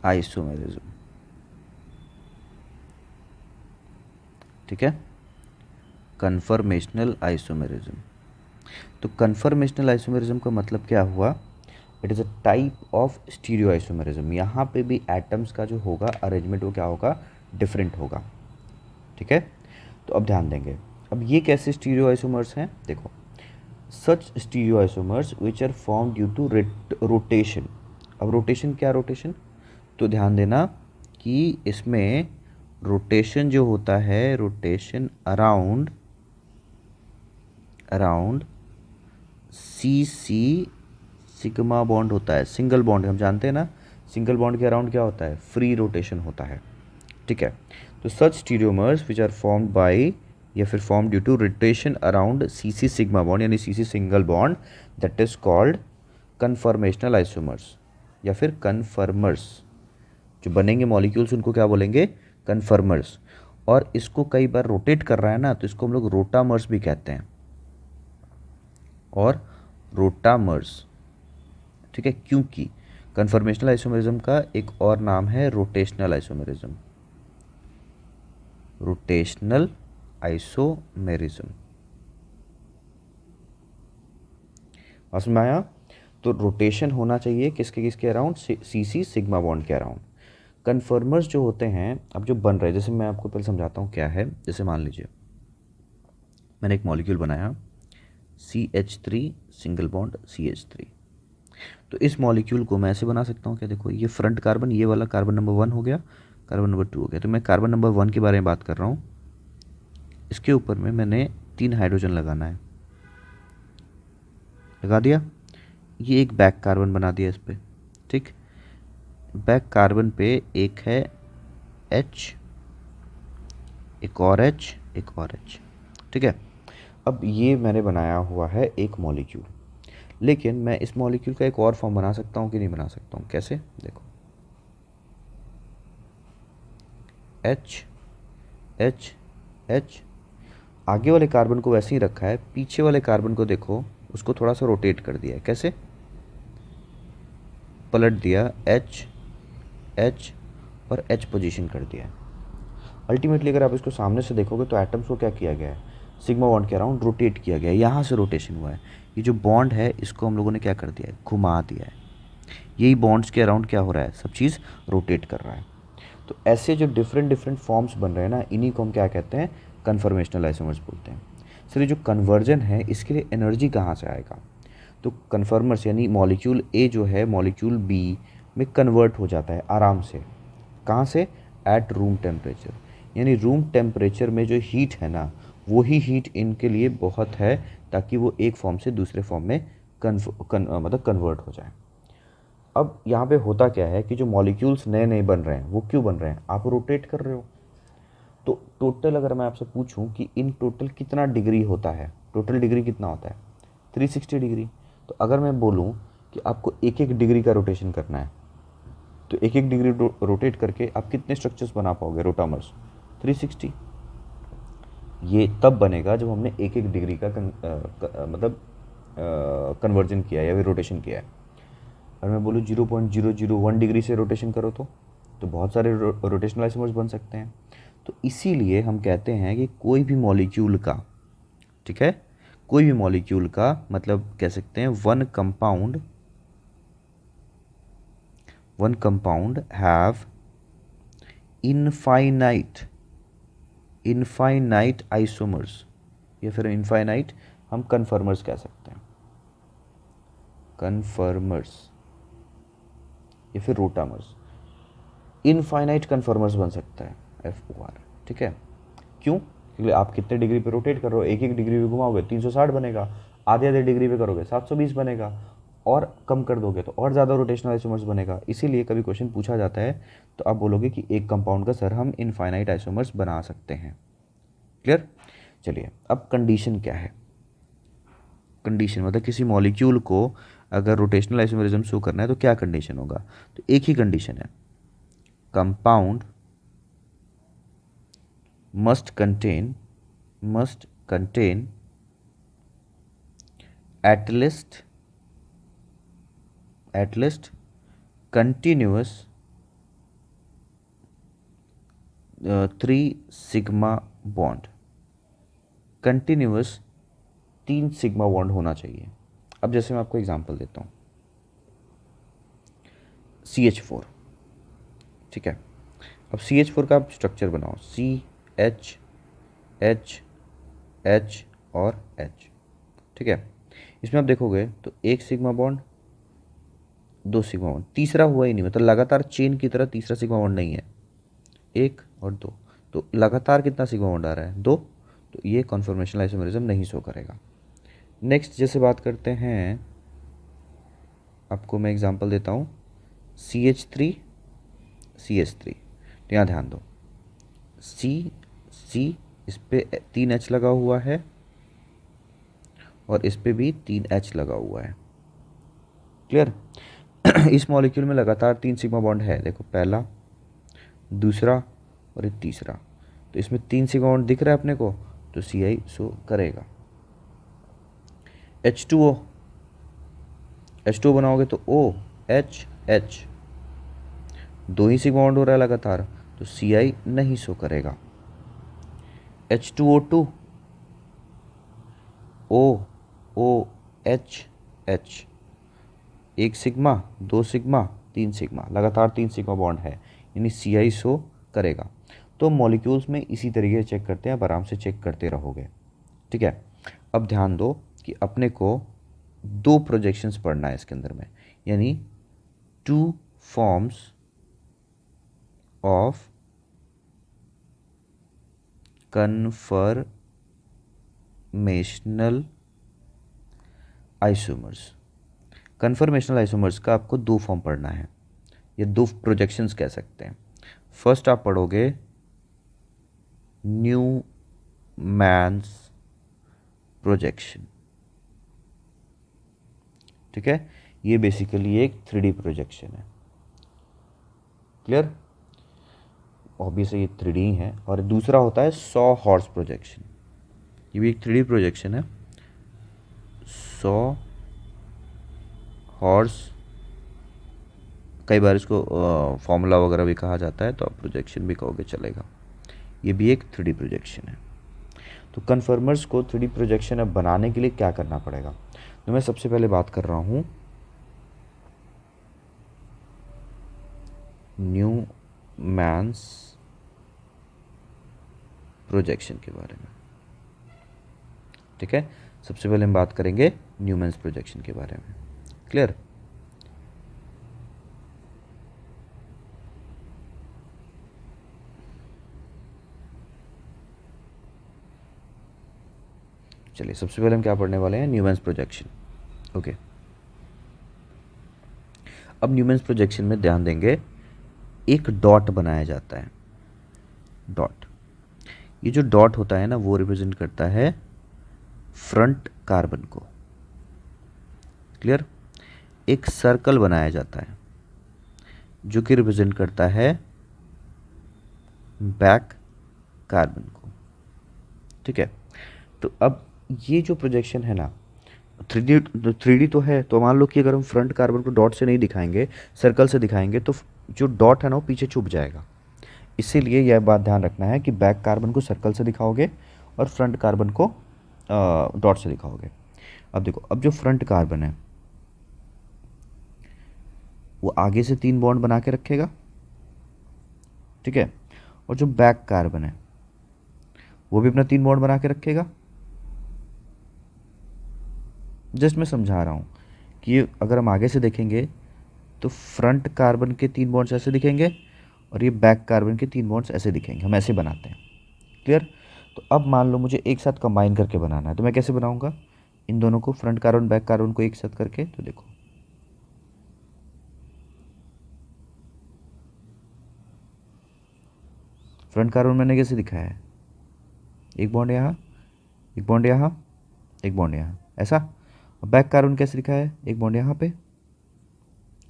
आइसोमेरिज्म। ठीक है, कन्फर्मेशनल आइसोमेरिज्म। तो कन्फर्मेशनल आइसोमेरिज्म का मतलब क्या हुआ, it is a type of stereo isomerism. यहाँ पे भी एटम्स का जो होगा अरेंजमेंट वो क्या होगा, डिफरेंट होगा। ठीक है, तो अब ध्यान देंगे, अब ये कैसे स्टीरियो आइसोमर्स हैं, देखो, such stereo isomers which are form due to rotation. अब रोटेशन क्या, रोटेशन तो ध्यान देना कि इसमें रोटेशन जो होता है, rotation around C C sigma bond होता है, सिंगल बॉन्ड हम जानते हैं ना, सिंगल बॉन्ड के अराउंड क्या होता है, फ्री रोटेशन होता है। ठीक है, तो such stereomers which are formed by या फिर form due to rotation around C C sigma bond यानी C C single bond, that is called conformational isomers या फिर कन्फर्मर्स। जो बनेंगे मॉलिक्यूल्स उनको क्या बोलेंगे, कन्फर्मर्स। और इसको कई बार रोटेट कर रहा है ना, तो इसको हम लोग रोटामर्स भी कहते हैं, और रोटामर्स। ठीक है, क्योंकि कन्फर्मेशनल आइसोमेरिज्म का एक और नाम है रोटेशनल आइसोमेरिज्म, रोटेशनल आइसोमेरिज्म। समझ में आया, तो रोटेशन होना चाहिए किसके किसके around, C C sigma bond के अराउंड। कन्फर्मर्स जो होते हैं, अब जो बन रहे हैं, जैसे मैं आपको पहले समझाता हूँ क्या है। जैसे मान लीजिए मैंने एक मॉलिक्यूल बनाया CH3 सिंगल बॉन्ड CH3, तो इस मॉलिक्यूल को मैं ऐसे बना सकता हूँ क्या, देखो ये फ्रंट कार्बन, ये वाला कार्बन नंबर 1 हो गया, कार्बन नंबर 2 हो गया। तो मैं कार्बन नंबर 1 के बारे में बात कर रहा हूँ, इसके ऊपर में मैंने 3 हाइड्रोजन लगाना है, लगा दिया, ये एक बैक कार्बन बना दिया इस पर। ठीक, बैक कार्बन पे एक है H, एक और H, एक और H। ठीक है, अब ये मैंने बनाया हुआ है एक मॉलिक्यूल, लेकिन मैं इस मॉलिक्यूल का एक और फॉर्म बना सकता हूँ कि नहीं बना सकता हूँ, कैसे, देखो H H H, आगे वाले कार्बन को वैसे ही रखा है, पीछे वाले कार्बन को देखो उसको थोड़ा सा रोटेट कर दिया है, कैसे, पलट दिया, H H और H पोजीशन कर दिया है। अल्टीमेटली अगर आप इसको सामने से देखोगे तो एटम्स को क्या किया गया है, सिग्मा बॉन्ड के अराउंड रोटेट किया गया है, यहाँ से रोटेशन हुआ है। ये जो बॉन्ड है इसको हम लोगों ने क्या कर दिया है, घुमा दिया है। यही बॉन्ड्स के अराउंड क्या हो रहा है, सब चीज़ रोटेट कर रहा है। तो ऐसे जो डिफरेंट डिफरेंट फॉर्म्स बन रहे हैं ना, इन्हीं को हम क्या कहते हैं, कन्फर्मेशनल आइसोमर्स बोलते हैं। सर ये जो कन्वर्जन है इसके लिए एनर्जी कहाँ से आएगा, तो कन्फर्मर्स यानी मॉलिक्यूल ए जो है मॉलिक्यूल बी में कन्वर्ट हो जाता है आराम से। कहाँ से, एट रूम टेम्परेचर, यानी रूम टेम्परेचर में जो हीट है ना, वही हीट इनके लिए बहुत है ताकि वो एक फॉर्म से दूसरे फॉर्म में मतलब कन्वर्ट हो जाए। अब यहाँ पे होता क्या है कि जो मॉलिक्यूल्स नए नए बन रहे हैं वो क्यों बन रहे हैं, आप रोटेट कर रहे हो। तो टोटल अगर मैं आपसे पूछूं कि इन टोटल कितना डिग्री होता है, टोटल डिग्री कितना होता है, 360 डिग्री। तो अगर मैं बोलूं कि आपको एक एक डिग्री का रोटेशन करना है, तो एक एक डिग्री रोटेट करके आप कितने स्ट्रक्चर्स बना पाओगे रोटामर्स, 360। ये तब बनेगा जब हमने एक एक डिग्री का मतलब कन्वर्जन किया है या फिर रोटेशन किया है। अगर मैं बोलूँ 0.001 डिग्री से रोटेशन करो तो बहुत सारे रोटेशनल आइसोमर्स बन सकते हैं। तो इसीलिए हम कहते हैं कि कोई भी मॉलिक्यूल का, ठीक है, कोई भी मॉलिक्यूल का मतलब कह सकते हैं one compound have infinite isomers, या फिर इनफाइनाइट हम कन्फर्मर्स कह सकते हैं, कन्फर्मर्स या फिर रोटामर्स। इनफाइनाइट कन्फर्मर्स बन सकता है, FOR, ठीक है। क्यों, क्योंकि आप कितने डिग्री पे रोटेट कर रहे हो, एक एक डिग्री पे घुमाओगे 360 बनेगा, आधे आधे डिग्री पे करोगे 720 बनेगा, और कम कर दोगे तो और ज़्यादा रोटेशनल आइसोमर्स बनेगा। इसीलिए कभी क्वेश्चन पूछा जाता है तो आप बोलोगे कि एक कंपाउंड का सर हम इनफाइनाइट आइसोमर्स बना सकते हैं। क्लियर। चलिए अब कंडीशन क्या है, कंडीशन मतलब किसी मॉलिक्यूल को अगर रोटेशनल आइसोमरिज्म शो करना है तो क्या कंडीशन होगा, तो एक ही कंडीशन है, compound must contain at least continuous 3 sigma bond, continuous 3 sigma bond होना चाहिए। अब जैसे मैं आपको एग्जांपल देता हूँ, CH4, ठीक है। अब CH4 का आप स्ट्रक्चर बनाओ, CH H H और H, ठीक है। इसमें आप देखोगे तो 1 सिग्मा बॉन्ड, 2 सिग्मा बॉन्ड, तीसरा हुआ ही नहीं, मतलब लगातार चेन की तरह तीसरा सिग्मा बॉन्ड नहीं है, 1 और 2, तो लगातार कितना सिग्मा बॉन्ड आ रहा है, 2, तो ये कॉन्फॉर्मेशनल आइसोमरिज्म नहीं शो करेगा। नेक्स्ट जैसे बात करते हैं, आपको मैं एग्जांपल देता हूँ, CH3 CH3, तो यहाँ ध्यान दो, C इस पे 3 H लगा हुआ है और इस पे भी 3 H लगा हुआ है। क्लियर। इस मॉलिक्यूल में लगातार 3 सिग्मा बॉन्ड है, देखो पहला, दूसरा और एक तीसरा, तो इसमें 3 सिग्मा बॉन्ड दिख रहा है अपने को, तो Ci शो करेगा। H2O बनाओगे तो OH, 2 ही सिग्मा बॉन्ड हो रहा है लगातार, तो Ci नहीं शो करेगा। H2O2, OH, 1 sigma, 2 sigma, 3 sigma, लगातार 3 सिग्मा बॉन्ड है, यानी Ci शो करेगा। तो मॉलिक्यूल्स में इसी तरीके से चेक करते हैं, आप आराम से चेक करते रहोगे, ठीक है। अब ध्यान दो कि अपने को 2 प्रोजेक्शंस पढ़ना है इसके अंदर में, यानी 2 forms of conformational isomers. Conformational isomers का आपको 2 फॉर्म पढ़ना है, ये 2 प्रोजेक्शंस कह सकते हैं। फर्स्ट आप पढ़ोगे न्यूमैन्स प्रोजेक्शन, ठीक है, ये बेसिकली एक 3D प्रोजेक्शन है। क्लियर, ऑब्वियसली ये 3D है। और दूसरा होता है सॉ हॉर्स प्रोजेक्शन, ये भी एक 3D प्रोजेक्शन है, सॉ हॉर्स, कई बार इसको फॉर्मूला वगैरह भी कहा जाता है, तो आप प्रोजेक्शन भी कहोगे चलेगा, ये भी एक 3D प्रोजेक्शन है। तो कन्फर्मर्स को 3D प्रोजेक्शन अब बनाने के लिए क्या करना पड़ेगा, तो मैं सबसे पहले बात कर रहा हूँ न्यूमैन्स प्रोजेक्शन के बारे में। ठीक है, सबसे पहले हम बात करेंगे न्यूमैन्स प्रोजेक्शन के बारे में। क्लियर? चलिए, सबसे पहले हम क्या पढ़ने वाले हैं, न्यूमैन्स प्रोजेक्शन। ओके, अब न्यूमैन्स प्रोजेक्शन में ध्यान देंगे, एक डॉट बनाया जाता है। डॉट, ये जो डॉट होता है ना, वो रिप्रेजेंट करता है फ्रंट कार्बन को। क्लियर? एक सर्कल बनाया जाता है जो कि रिप्रेजेंट करता है बैक कार्बन को। ठीक है, तो अब ये जो प्रोजेक्शन है ना, थ्री डी तो है, तो मान लो कि अगर हम फ्रंट कार्बन को डॉट से नहीं दिखाएंगे, सर्कल से दिखाएंगे, तो जो डॉट है ना वो पीछे छुप जाएगा। इसीलिए यह बात ध्यान रखना है कि बैक कार्बन को सर्कल से दिखाओगे और फ्रंट कार्बन को डॉट से दिखाओगे। अब देखो, अब जो फ्रंट कार्बन है वो आगे से 3 बॉन्ड बना के रखेगा। ठीक है, और जो बैक कार्बन है वो भी अपना 3 बॉन्ड बना के रखेगा। जस्ट मैं समझा रहा हूँ कि अगर हम आगे से देखेंगे तो फ्रंट कार्बन के 3 बॉन्ड्स ऐसे दिखेंगे और ये बैक कार्बन के 3 बॉन्ड्स ऐसे दिखेंगे। हम ऐसे बनाते हैं। क्लियर? तो अब मान लो मुझे एक साथ कंबाइन करके बनाना है, तो मैं कैसे बनाऊंगा, इन दोनों को, फ्रंट कार्बन बैक कार्बन को एक साथ करके। तो देखो, फ्रंट कार्बन मैंने कैसे दिखाया है, एक बॉन्ड यहाँ, एक बॉन्ड यहाँ, एक बॉन्ड यहाँ, ऐसा। और बैक कार्बन कैसे दिखाया है, एक बॉन्ड यहाँ पे,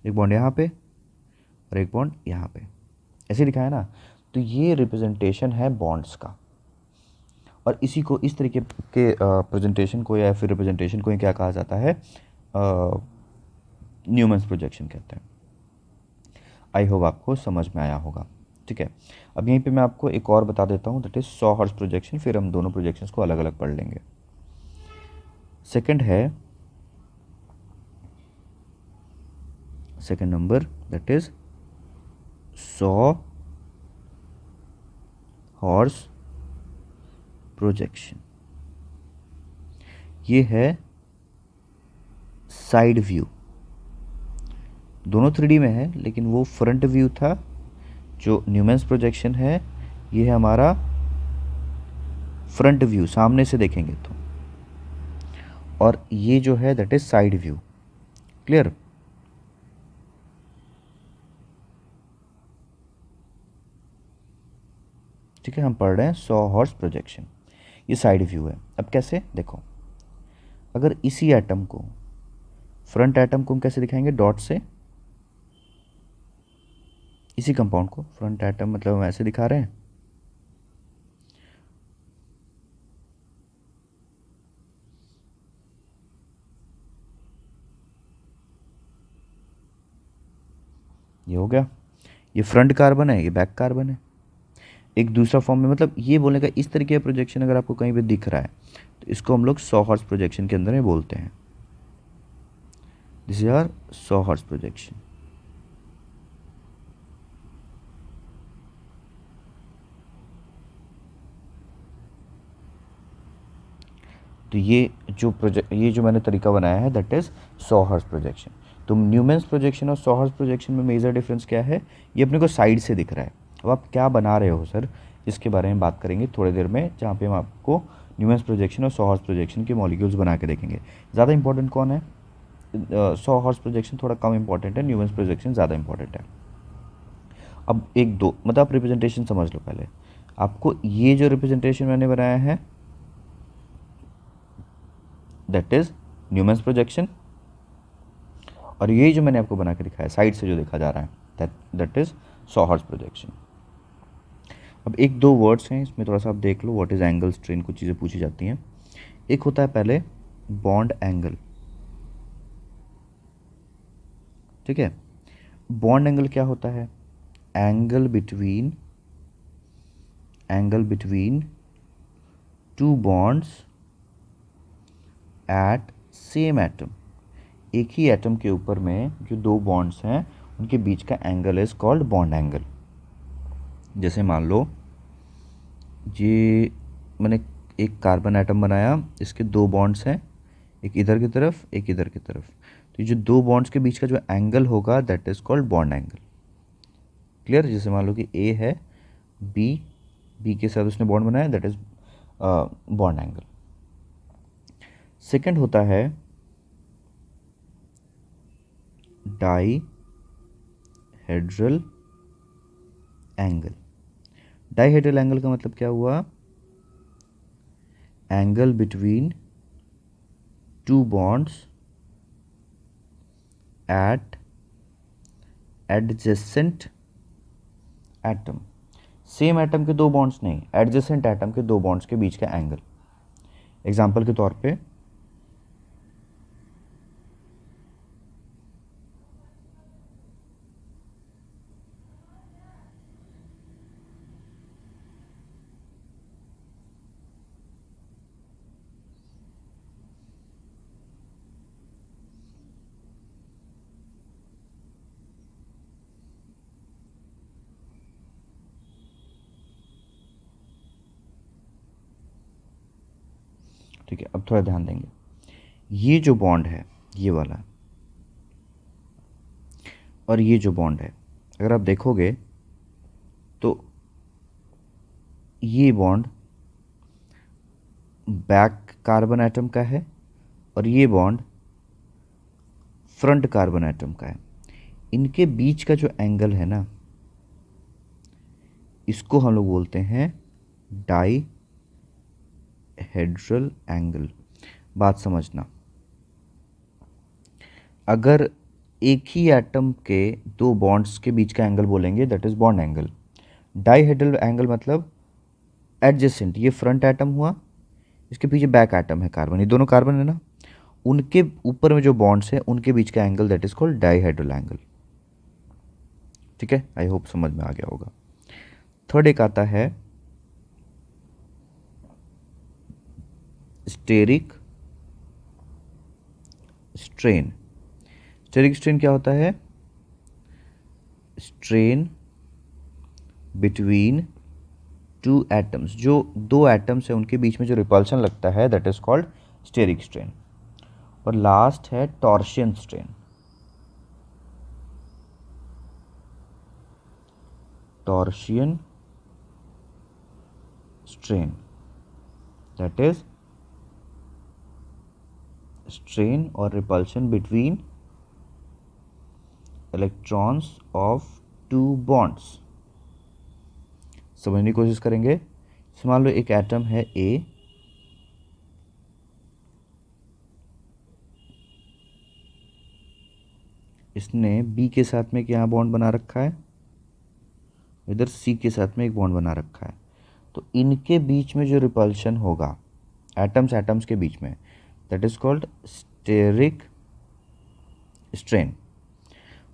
एक बॉन्ड यहाँ पे और एक बॉन्ड यहाँ पे, ऐसे दिखाया है ना। तो ये रिप्रेजेंटेशन है बॉन्ड्स का। और इसी को, इस तरीके के प्रेजेंटेशन को या फिर रिप्रेजेंटेशन को क्या कहा जाता है, न्यूमैन्स प्रोजेक्शन कहते हैं। आई होप आपको समझ में आया होगा। ठीक है, अब यहीं पे मैं आपको एक और बता देता हूँ, that is saw horse projection. फिर हम दोनों प्रोजेक्शंस को अलग अलग पढ़ लेंगे। सेकंड है, second number, that is saw horse projection. ये है साइड व्यू। दोनों 3D में है, लेकिन वो फ्रंट व्यू था। जो न्यूमैन्स प्रोजेक्शन है ये है हमारा फ्रंट व्यू, सामने से देखेंगे तो। और ये जो है that is side view. Clear? ठीक है, हम पढ़ रहे हैं सॉ हॉर्स प्रोजेक्शन। ये साइड व्यू है। अब कैसे, देखो, अगर इसी एटम को, फ्रंट एटम को हम कैसे दिखाएंगे, डॉट से। इसी कंपाउंड को फ्रंट एटम मतलब हम ऐसे दिखा रहे हैं। ये हो गया, ये फ्रंट कार्बन है, ये बैक कार्बन है। एक दूसरा फॉर्म में, मतलब ये बोलने का, इस तरीके का प्रोजेक्शन अगर आपको कहीं पे दिख रहा है तो इसको हम लोग सॉ हॉर्स प्रोजेक्शन के अंदर में बोलते हैं। This is our saw horse projection. तो ये जो मैंने तरीका बनाया है that is saw horse projection. तो न्यूमैन्स प्रोजेक्शन और सॉ हॉर्स प्रोजेक्शन में मेजर डिफरेंस क्या है, ये अपने को साइड से दिख रहा है। अब आप क्या बना रहे हो सर, इसके बारे में बात करेंगे थोड़ी देर में, जहाँ पे हम आपको न्यूमैन्स प्रोजेक्शन और सॉ हॉर्स प्रोजेक्शन के मॉलिक्यूल्स बना के देखेंगे। ज़्यादा इंपॉर्टेंट कौन है, सॉ हॉर्स प्रोजेक्शन थोड़ा कम इंपॉर्टेंट है, न्यूमैन्स प्रोजेक्शन ज़्यादा इंपॉर्टेंट है। अब एक दो, मतलब आप रिप्रेजेंटेशन समझ लो पहले। आपको ये जो रिप्रेजेंटेशन मैंने बनाया है दैट इज न्यूमैन्स प्रोजेक्शन, और ये जो मैंने आपको बना के दिखाया साइड से जो देखा जा रहा है that is saw horse projection. अब एक दो वर्ड्स हैं इसमें, थोड़ा सा आप देख लो, व्हाट इज एंगल स्ट्रेन, कुछ चीज़ें पूछी जाती हैं। एक होता है पहले बॉन्ड एंगल। ठीक है, बॉन्ड एंगल क्या होता है, angle between two bonds eight same atom, एक ही एटम के ऊपर में जो दो बॉन्ड्स हैं उनके बीच का angle is called bond angle. जैसे मान लो ये मैंने एक कार्बन एटम बनाया, इसके दो बॉन्ड्स हैं, एक इधर की तरफ एक इधर की तरफ, तो ये जो दो बॉन्ड्स के बीच का जो एंगल होगा that is called bond angle. Clear? जैसे मान लो कि ए है, बी, बी के साथ उसने बॉन्ड बनाया, that is bond angle. Second होता है डाई हेड्रल एंगल। डाइहेड्रल एंगल का मतलब क्या हुआ? Angle between two bonds eight adjacent atom. Same atom के दो बॉन्ड्स नहीं, एडजेसेंट एटम के दो बॉन्ड्स के बीच का एंगल। एग्जाम्पल के तौर पे ठीक है, अब थोड़ा ध्यान देंगे। ये जो बॉन्ड है ये वाला, और ये जो बॉन्ड है, अगर आप देखोगे तो ये बॉन्ड बैक कार्बन एटम का है और ये बॉन्ड फ्रंट कार्बन एटम का है। इनके बीच का जो एंगल है ना, इसको हम लोग बोलते हैं डाई हेड्रल एंगल। बात समझना, अगर एक ही एटम के दो बॉन्ड्स के बीच का एंगल बोलेंगे that is bond angle. Dihedral angle मतलब एडजेसेंट, ये फ्रंट एटम हुआ, इसके पीछे बैक एटम है कार्बन, ये दोनों कार्बन है ना, उनके ऊपर में जो बॉन्ड्स हैं उनके बीच का angle that is called dihedral angle. ठीक है, आई होप समझ में आ गया होगा। थर्ड एक आता है स्टेरिक स्ट्रेन। स्टेरिक स्ट्रेन क्या होता है? स्ट्रेन बिटवीन टू एटम्स, जो दो एटम्स है उनके बीच में जो रिपल्शन लगता है that is called steric strain. और लास्ट है torsion strain. Torsion strain that is strain और repulsion between electrons of two bonds. समझने की कोशिश करेंगे। मान लो एक एटम है ए, इसने बी के साथ में एक यहाँ बॉन्ड बना रखा है, इधर सी के साथ में एक बॉन्ड बना रखा है, तो इनके बीच में जो रिपल्शन होगा एटम्स एटम्स के बीच में that is called steric strain.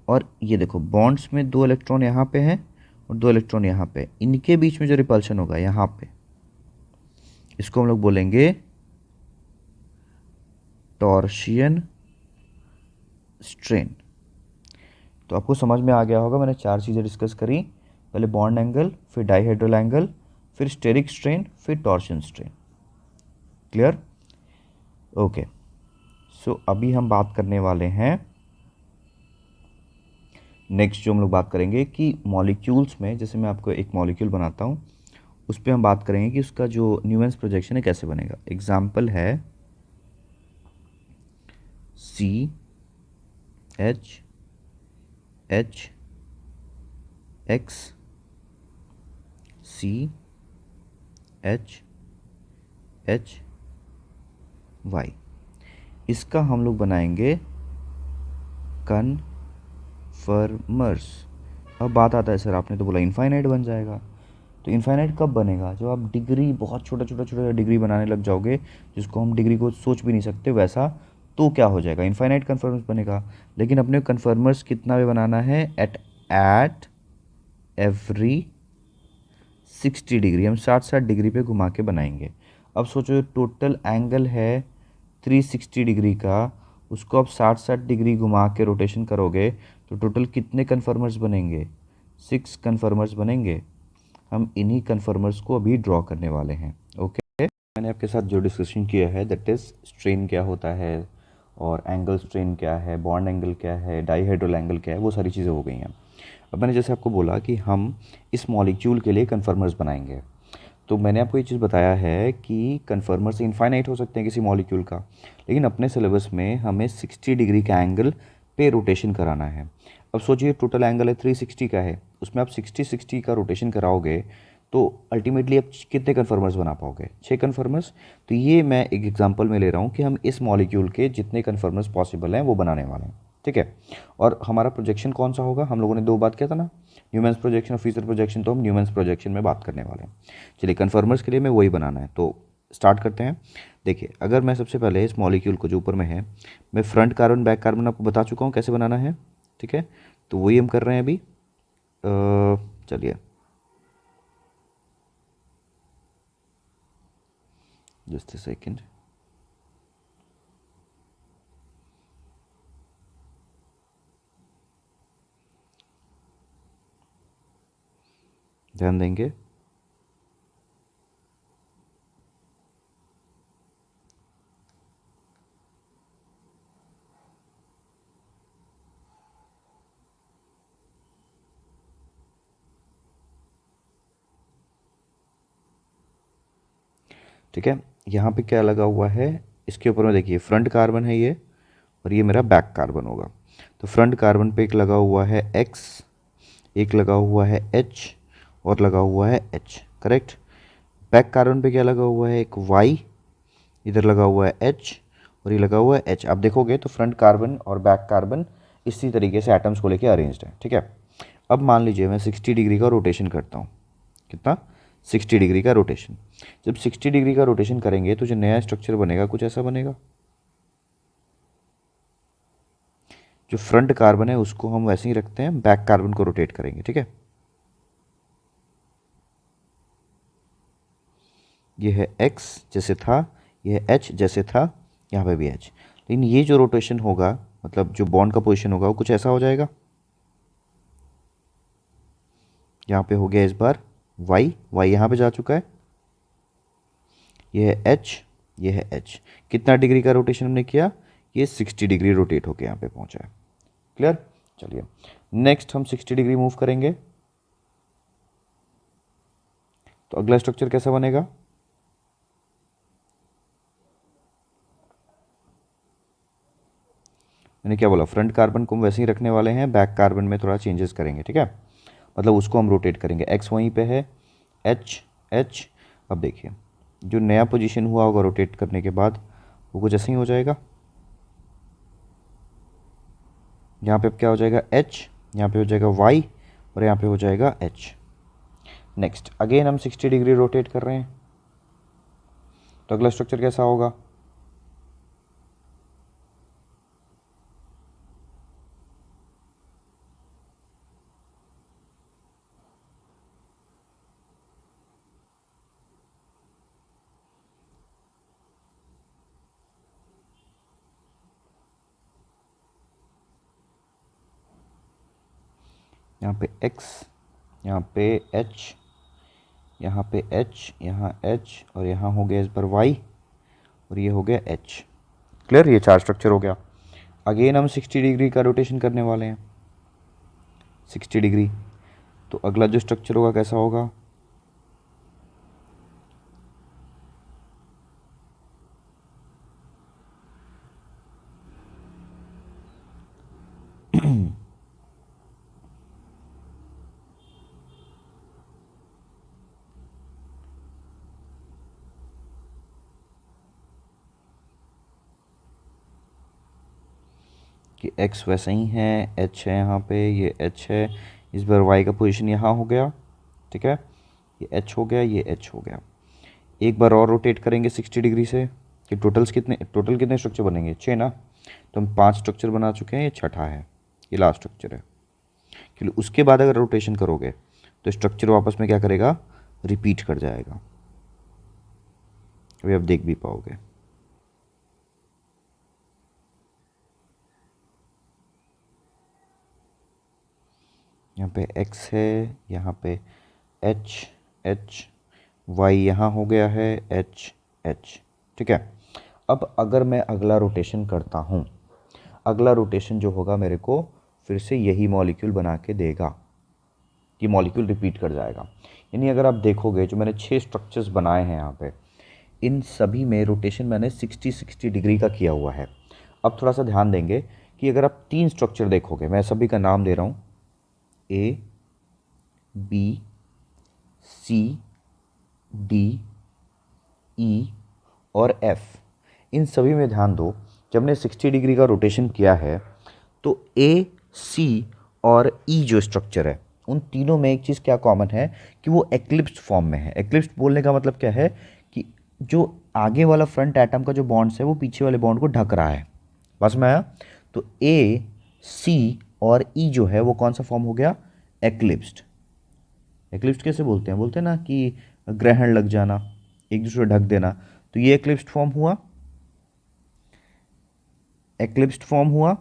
और ये देखो बॉन्ड्स में दो इलेक्ट्रॉन यहाँ पे हैं और दो इलेक्ट्रॉन यहाँ पे, इनके बीच में जो रिपल्शन होगा यहाँ पे, इसको हम लोग बोलेंगे टॉर्शियन स्ट्रेन। तो आपको समझ में आ गया होगा, मैंने चार चीज़ें डिस्कस करी, पहले बॉन्ड एंगल, फिर डाइहेड्रल एंगल, फिर स्टेरिक स्ट्रेन, फिर टॉर्शन स्ट्रेन। क्लियर? ओके, सो अभी हम बात करने वाले हैं नेक्स्ट, जो हम लोग बात करेंगे कि मॉलिक्यूल्स में, जैसे मैं आपको एक मॉलिक्यूल बनाता हूँ उस पर हम बात करेंगे कि उसका जो न्यूएंस प्रोजेक्शन है कैसे बनेगा। एग्जाम्पल है C H H X C H H Y. इसका हम लोग बनाएंगे कन्फर्मर्स। अब बात आता है सर आपने तो बोला इनफाइनाइट बन जाएगा, तो इनफाइनाइट कब बनेगा? जब आप डिग्री बहुत छोटा छोटा छोटा डिग्री बनाने लग जाओगे, जिसको हम डिग्री को सोच भी नहीं सकते वैसा, तो क्या हो जाएगा? इनफाइनाइट कन्फर्मर्स बनेगा। लेकिन अपने कन्फर्मर्स कितना भी बनाना है? एट एवरी 60 डिग्री, हम 60 डिग्री पे घुमा के बनाएंगे। अब सोचो टोटल एंगल है 360 डिग्री का, उसको आप 60 डिग्री घुमा के रोटेशन करोगे तो टोटल कितने कन्फर्मर्स बनेंगे? 6 कन्फर्मर्स बनेंगे। हम इन्हीं कन्फर्मर्स को अभी ड्रॉ करने वाले हैं। ओके, मैंने आपके साथ जो डिस्कशन किया है, दैट इज़ स्ट्रेन क्या होता है और एंगल स्ट्रेन क्या है, बॉन्ड एंगल क्या है, डाईहेड्रल एंगल क्या है, वो सारी चीज़ें हो गई हैं। अब मैंने जैसे आपको बोला कि हम इस मॉलिक्यूल के लिए कन्फर्मर्स बनाएंगे, तो मैंने आपको ये चीज़ बताया है कि कन्फर्मर्स इनफाइनाइट हो सकते हैं किसी मॉलिक्यूल का, लेकिन अपने सिलेबस में हमें 60 डिग्री का एंगल पे रोटेशन कराना है। अब सोचिए टोटल एंगल है 360 का है, उसमें आप 60 का रोटेशन कराओगे तो अल्टीमेटली आप कितने कन्फर्मर्स बना पाओगे? 6 कन्फर्मर्स। तो ये मैं एक एग्जांपल में ले रहा हूँ कि हम इस मॉलिक्यूल के जितने कन्फर्मर्स पॉसिबल हैं वो बनाने वाले हैं, ठीक है। और हमारा प्रोजेक्शन कौन सा होगा? हम लोगों ने 2 बात किया था ना, न्यूमेंस प्रोजेक्शन और फीचर प्रोजेक्शन, तो हम न्यूमेंस प्रोजेक्शन में बात करने वाले हैं। चलिए, कन्फर्मर्स के लिए मैं वही बनाना है, तो स्टार्ट करते हैं। देखिए, अगर मैं सबसे पहले इस मॉलिक्यूल को जो ऊपर में है, मैं फ्रंट कार्बन बैक कार्बन आपको बता चुका हूँ कैसे बनाना है, ठीक है। तो वही हम कर रहे हैं अभी। चलिए, जस्ट अ सेकेंड। ध्यान देंगे। ठीक है, यहाँ पे क्या लगा हुआ है? इसके ऊपर में देखिए फ्रंट कार्बन है ये, और ये मेरा बैक कार्बन होगा। तो फ्रंट कार्बन पे एक लगा हुआ है X, एक लगा हुआ है H, और लगा हुआ है H, करेक्ट। बैक कार्बन पे क्या लगा हुआ है? एक Y, इधर लगा हुआ है H, और ये लगा हुआ है H। आप देखोगे तो फ्रंट कार्बन और बैक कार्बन इसी तरीके से एटम्स को लेके अरेंज्ड है, ठीक है। अब मान लीजिए मैं 60 डिग्री का रोटेशन करता हूँ। कितना? 60 डिग्री का रोटेशन। जब 60 डिग्री का रोटेशन करेंगे तो जो नया स्ट्रक्चर बनेगा कुछ ऐसा बनेगा। जो फ्रंट कार्बन है उसको हम वैसे ही रखते हैं, बैक कार्बन को रोटेट करेंगे, ठीक है। ये है X जैसे था, ये है H जैसे था, यहाँ पे भी H। लेकिन ये जो रोटेशन होगा, मतलब जो बॉन्ड का पोजीशन होगा, वो कुछ ऐसा हो जाएगा। यहाँ पे हो गया इस बार Y यहाँ पे जा चुका है, ये है H, ये है H। कितना डिग्री का रोटेशन हमने किया? ये 60 डिग्री रोटेट होके यहाँ पे पहुँचा है। क्लियर? चलिए, नेक्स्ट हम 60 डिग्री मूव करेंगे, तो अगला स्ट्रक्चर कैसा बनेगा? मैंने क्या बोला? फ्रंट कार्बन को हम वैसे ही रखने वाले हैं, बैक कार्बन में थोड़ा चेंजेस करेंगे, ठीक है। मतलब उसको हम रोटेट करेंगे। X वहीं पे है, H। अब देखिए, जो नया पोजीशन हुआ होगा रोटेट करने के बाद, वो कुछ ऐसे ही हो जाएगा। यहाँ पे अब क्या हो जाएगा? H, यहाँ पे हो जाएगा Y, और यहाँ पे हो जाएगा H। नेक्स्ट अगेन हम 60 डिग्री रोटेट कर रहे हैं, तो अगला स्ट्रक्चर कैसा होगा? यहाँ पे X, यहाँ पे H, यहाँ पे H, यहाँ H, और यहाँ हो गया इस बार Y, और ये हो गया H। क्लियर? ये 4 स्ट्रक्चर हो गया। अगेन हम 60 डिग्री का रोटेशन करने वाले हैं, 60 डिग्री। तो अगला जो स्ट्रक्चर होगा कैसा होगा? कि X वैसा ही है, H है यहाँ पे, ये H है, इस बार Y का पोजीशन यहाँ हो गया, ठीक है। ये H हो गया, ये H हो गया। एक बार और रोटेट करेंगे 60 डिग्री से, कि टोटल कितने स्ट्रक्चर बनेंगे? 6 ना। तो हम 5 स्ट्रक्चर बना चुके हैं, ये छठा है, ये लास्ट स्ट्रक्चर है। क्योंकि उसके बाद अगर रोटेशन करोगे तो स्ट्रक्चर वापस में क्या करेगा? रिपीट कर जाएगा। अभी आप देख भी पाओगे। यहाँ पे x है, यहाँ पे h h, y यहाँ हो गया है h h। ठीक है, अब अगर मैं अगला रोटेशन करता हूँ, अगला रोटेशन जो होगा मेरे को फिर से यही मॉलिक्यूल बना के देगा, ये मॉलिक्यूल रिपीट कर जाएगा। यानी अगर आप देखोगे जो मैंने 6 स्ट्रक्चर्स बनाए हैं यहाँ पे, इन सभी में रोटेशन मैंने 60-60 डिग्री का किया हुआ है। अब थोड़ा सा ध्यान देंगे कि अगर आप 3 स्ट्रक्चर देखोगे, मैं सभी का नाम दे रहा हूँ, A B C D E और F, इन सभी में ध्यान दो, जब हमने 60 डिग्री का रोटेशन किया है तो A C और E जो स्ट्रक्चर है, उन तीनों में एक चीज़ क्या कॉमन है कि वो एक्लिप्स्ड फॉर्म में है। एक्लिप्स्ड बोलने का मतलब क्या है कि जो आगे वाला फ्रंट एटम का जो बॉन्ड्स है वो पीछे वाले बॉन्ड को ढक रहा है। बस में आया? तो A C और E जो है वो कौन सा फॉर्म हो गया? एक्लिप्स्ड। एक्लिप्स्ड कैसे बोलते हैं? बोलते हैं ना कि ग्रहण लग जाना, एक दूसरे को ढक देना, तो ये एक्लिप्स्ड फॉर्म हुआ, एक्लिप्स्ड फॉर्म हुआ,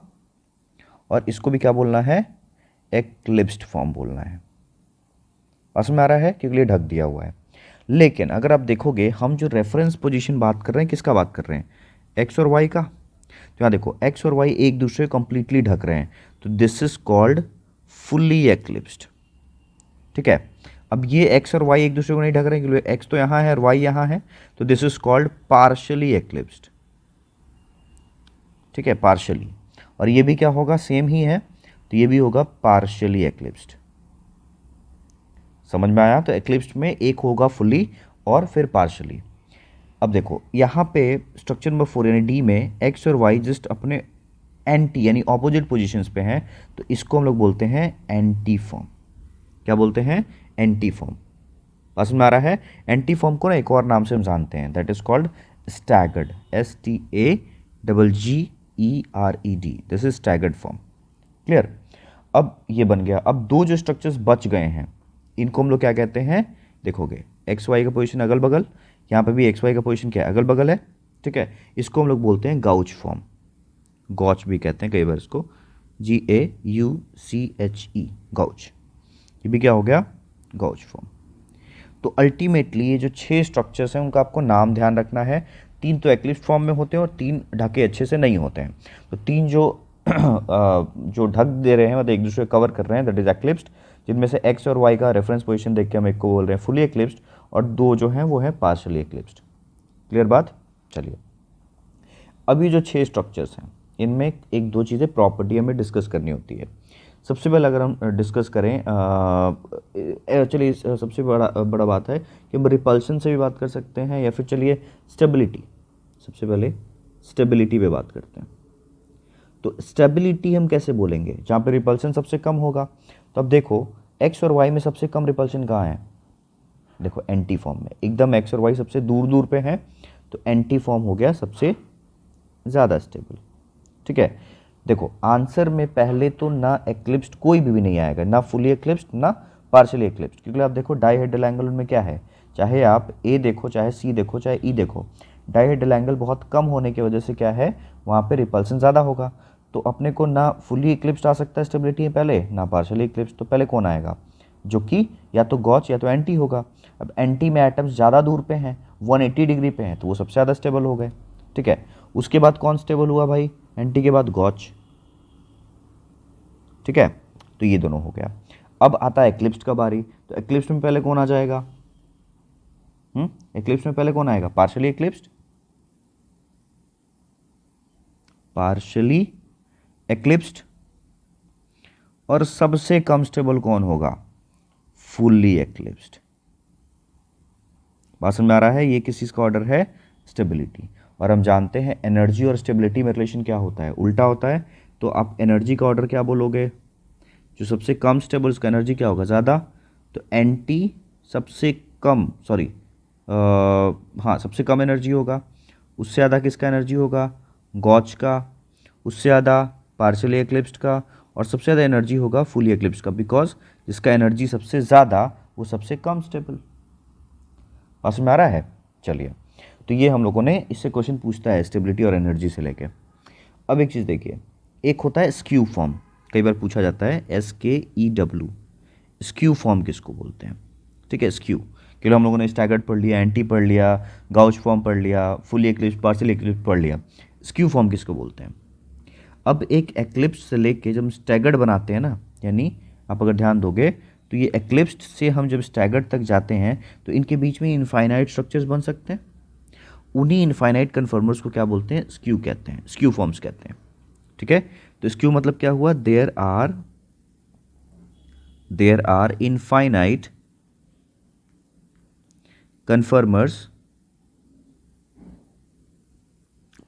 और इसको भी क्या बोलना है? एक्लिप्स्ड फॉर्म बोलना है। पास में आ रहा है क्योंकि ये ढक दिया हुआ है। लेकिन अगर आप देखोगे हम जो रेफरेंस पोजीशन बात कर रहे हैं, किसका बात कर रहे हैं? एक्स और वाई का। तो यहाँ देखो एक्स और वाई एक दूसरे को कंप्लीटली ढक रहे हैं, तो दिस इज कॉल्ड फुल्ली एक्लिप्स्ड। ठीक है, अब ये एक्स और वाई एक दूसरे को नहीं ढक रहे हैं क्योंकि एक्स तो यहाँ है और वाई यहाँ है, तो दिस इज कॉल्ड पार्शियली एक्लिप्स्ड। ठीक है, पार्शियली। और ये भी क्या होगा? सेम ही है, तो ये भी होगा पार्शियली एक्लिप्स्ड। समझ में आया? तो एक्लिप्स्ड में एक होगा फुल्ली और फिर पार्शियली। अब देखो यहाँ पे स्ट्रक्चर नंबर 4 यानी डी में एक्स और वाई जस्ट अपने एंटी यानी ऑपोजिट पोजीशंस पे हैं, तो इसको हम लोग बोलते हैं एंटी फॉर्म। क्या बोलते हैं? Anti form. समझ में आ रहा है? एंटी फॉर्म को ना एक और नाम से हम जानते हैं, that is called staggered, STAGGERED। This is staggered form. Clear? अब ये बन गया। अब दो जो स्ट्रक्चर्स बच गए हैं इनको हम लोग क्या कहते हैं? देखोगे एक्स वाई का पोजीशन अगल बगल, यहाँ पे भी एक्स वाई का पोजीशन क्या है? अगल बगल है। ठीक है, इसको हम लोग बोलते हैं गाउच फॉर्म, गॉच भी कहते हैं कई बार इसको, GAUCHE, गाउच। ये भी क्या हो गया? Gauche form. तो अल्टीमेटली ये जो 6 स्ट्रक्चर्स हैं उनका आपको नाम ध्यान रखना है। 3 तो एक्लिप्स फॉर्म में होते हैं और 3 ढके अच्छे से नहीं होते हैं। तो 3 जो जो ढक दे रहे हैं, मतलब एक दूसरे को कवर कर रहे हैं, दैट इज एक्लिप्स्ड, जिनमें से एक्स और वाई का रेफरेंस पोजीशन देख के हम एक को बोल रहे हैं फुली एक्लिप्स्ड, और 2 जो हैं वो है पार्शियली एक्लिप्स्ड। क्लियर बात? चलिए, अभी जो 6 स्ट्रक्चर्स हैं इनमें एक दो चीज़ें प्रॉपर्टी हमें डिस्कस करनी होती है। सबसे पहले अगर हम डिस्कस करें, चलिए सबसे बड़ा बात है कि हम रिपल्शन से भी बात कर सकते हैं, या फिर चलिए स्टेबिलिटी, सबसे पहले स्टेबिलिटी पे बात करते हैं। तो स्टेबिलिटी हम कैसे बोलेंगे? जहाँ पे रिपल्शन सबसे कम होगा। तो अब देखो एक्स और वाई में सबसे कम रिपल्शन कहाँ है? देखो एंटी फॉर्म में, एकदम एक्स और वाई सबसे दूर दूर पे हैं, तो एंटी फॉर्म हो गया सबसे ज़्यादा स्टेबल। ठीक है, देखो आंसर में पहले तो ना एक्लिप्स्ड कोई भी नहीं आएगा, ना फुली एक्लिप्स्ड ना पार्शियली एक्लिप्स्ड, क्योंकि आप देखो डाइहेड्रल एंगल उनमें क्या है, चाहे आप ए देखो, चाहे सी देखो, चाहे ई देखो, डाइहेड्रल एंगल बहुत कम होने की वजह से क्या है, वहाँ पे रिपल्सन ज़्यादा होगा। तो अपने को ना फुली एक्लिप्स्ड आ सकता है स्टेबिलिटी है पहले, ना पार्शियली एक्लिप्स्ड, तो पहले कौन आएगा? जो कि या तो गॉच या तो एंटी होगा। अब एंटी में एटम्स ज़्यादा दूर पे हैं, 180 डिग्री पे हैं, तो वो सबसे ज़्यादा स्टेबल हो गए। ठीक है, उसके बाद कौन स्टेबल हुआ भाई? एंटी के बाद गॉच। ठीक है, तो ये दोनों हो गया। अब आता है एक्लिप्स्ड का बारी, तो एक्लिप्स्ड में पहले कौन आ जाएगा? एक्लिप्स्ड में पहले कौन आएगा? पार्शियली एक्लिप्स्ड, पार्शियली एक्लिप्स्ड, और सबसे कम स्टेबल कौन होगा? फुल्ली एक्लिप्स्ड। बात समझ में आ रहा है? ये किस चीज़ का ऑर्डर है? स्टेबिलिटी। और हम जानते हैं एनर्जी और स्टेबिलिटी में रिलेशन क्या होता है? उल्टा होता है। तो आप एनर्जी का ऑर्डर क्या बोलोगे? जो सबसे कम स्टेबल उसका एनर्जी क्या होगा? ज़्यादा। तो एंटी सबसे कम, सॉरी हाँ सबसे कम एनर्जी होगा। उससे ज़्यादा किसका एनर्जी होगा? गॉच का। उससे ज़्यादा पार्शियली एक्लिप्स्ड का, और सबसे ज़्यादा एनर्जी होगा फुली एक्लिप्स्ड का, बिकॉज जिसका एनर्जी सबसे ज़्यादा वो सबसे कम स्टेबल। समझ में आ रहा है? चलिए, तो ये हम लोगों ने, इससे क्वेश्चन पूछता है स्टेबिलिटी और एनर्जी से लेके। अब एक चीज़ देखिए, एक होता है स्क्यू फॉर्म, कई बार पूछा जाता है, SKEW, स्क्यू फॉर्म किसको बोलते हैं? ठीक है, स्क्यू के लिए हम लोगों ने स्टैगर्ड पढ़ लिया, एंटी पढ़ लिया, गाउच फॉर्म पढ़ लिया, फुली एक्लिप्स, पार्शियल एक्लिप्स पढ़ लिया। स्क्यू फॉर्म किसको बोलते हैं? अब एक एक्लिप्स से लेके जब हम स्टैगर्ड बनाते हैं ना, यानी आप अगर ध्यान दोगे तो ये एक्लिप्स्ड से हम जब स्टैगर्ड तक जाते हैं तो इनके बीच में इनफाइनाइट स्ट्रक्चर्स बन सकते हैं। उन्हीं इनफाइनाइट कन्फर्मर्स को क्या बोलते हैं? स्क्यू कहते हैं, स्क्यू फॉर्म्स कहते हैं। ठीक है, तो स्क्यू मतलब क्या हुआ? There are infinite conformers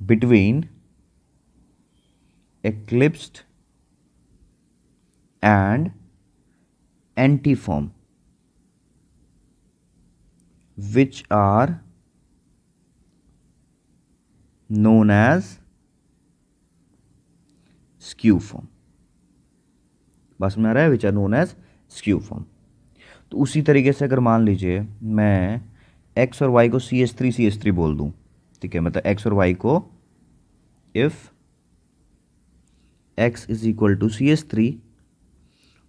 between eclipsed and antiform which are known as skew form। बस में आ रहा है, which are known as skew form. तो उसी तरीके से अगर मान लीजिए मैं x और y को CH3 बोल दूं, ठीक है, मतलब x और y को if x is equal to CH3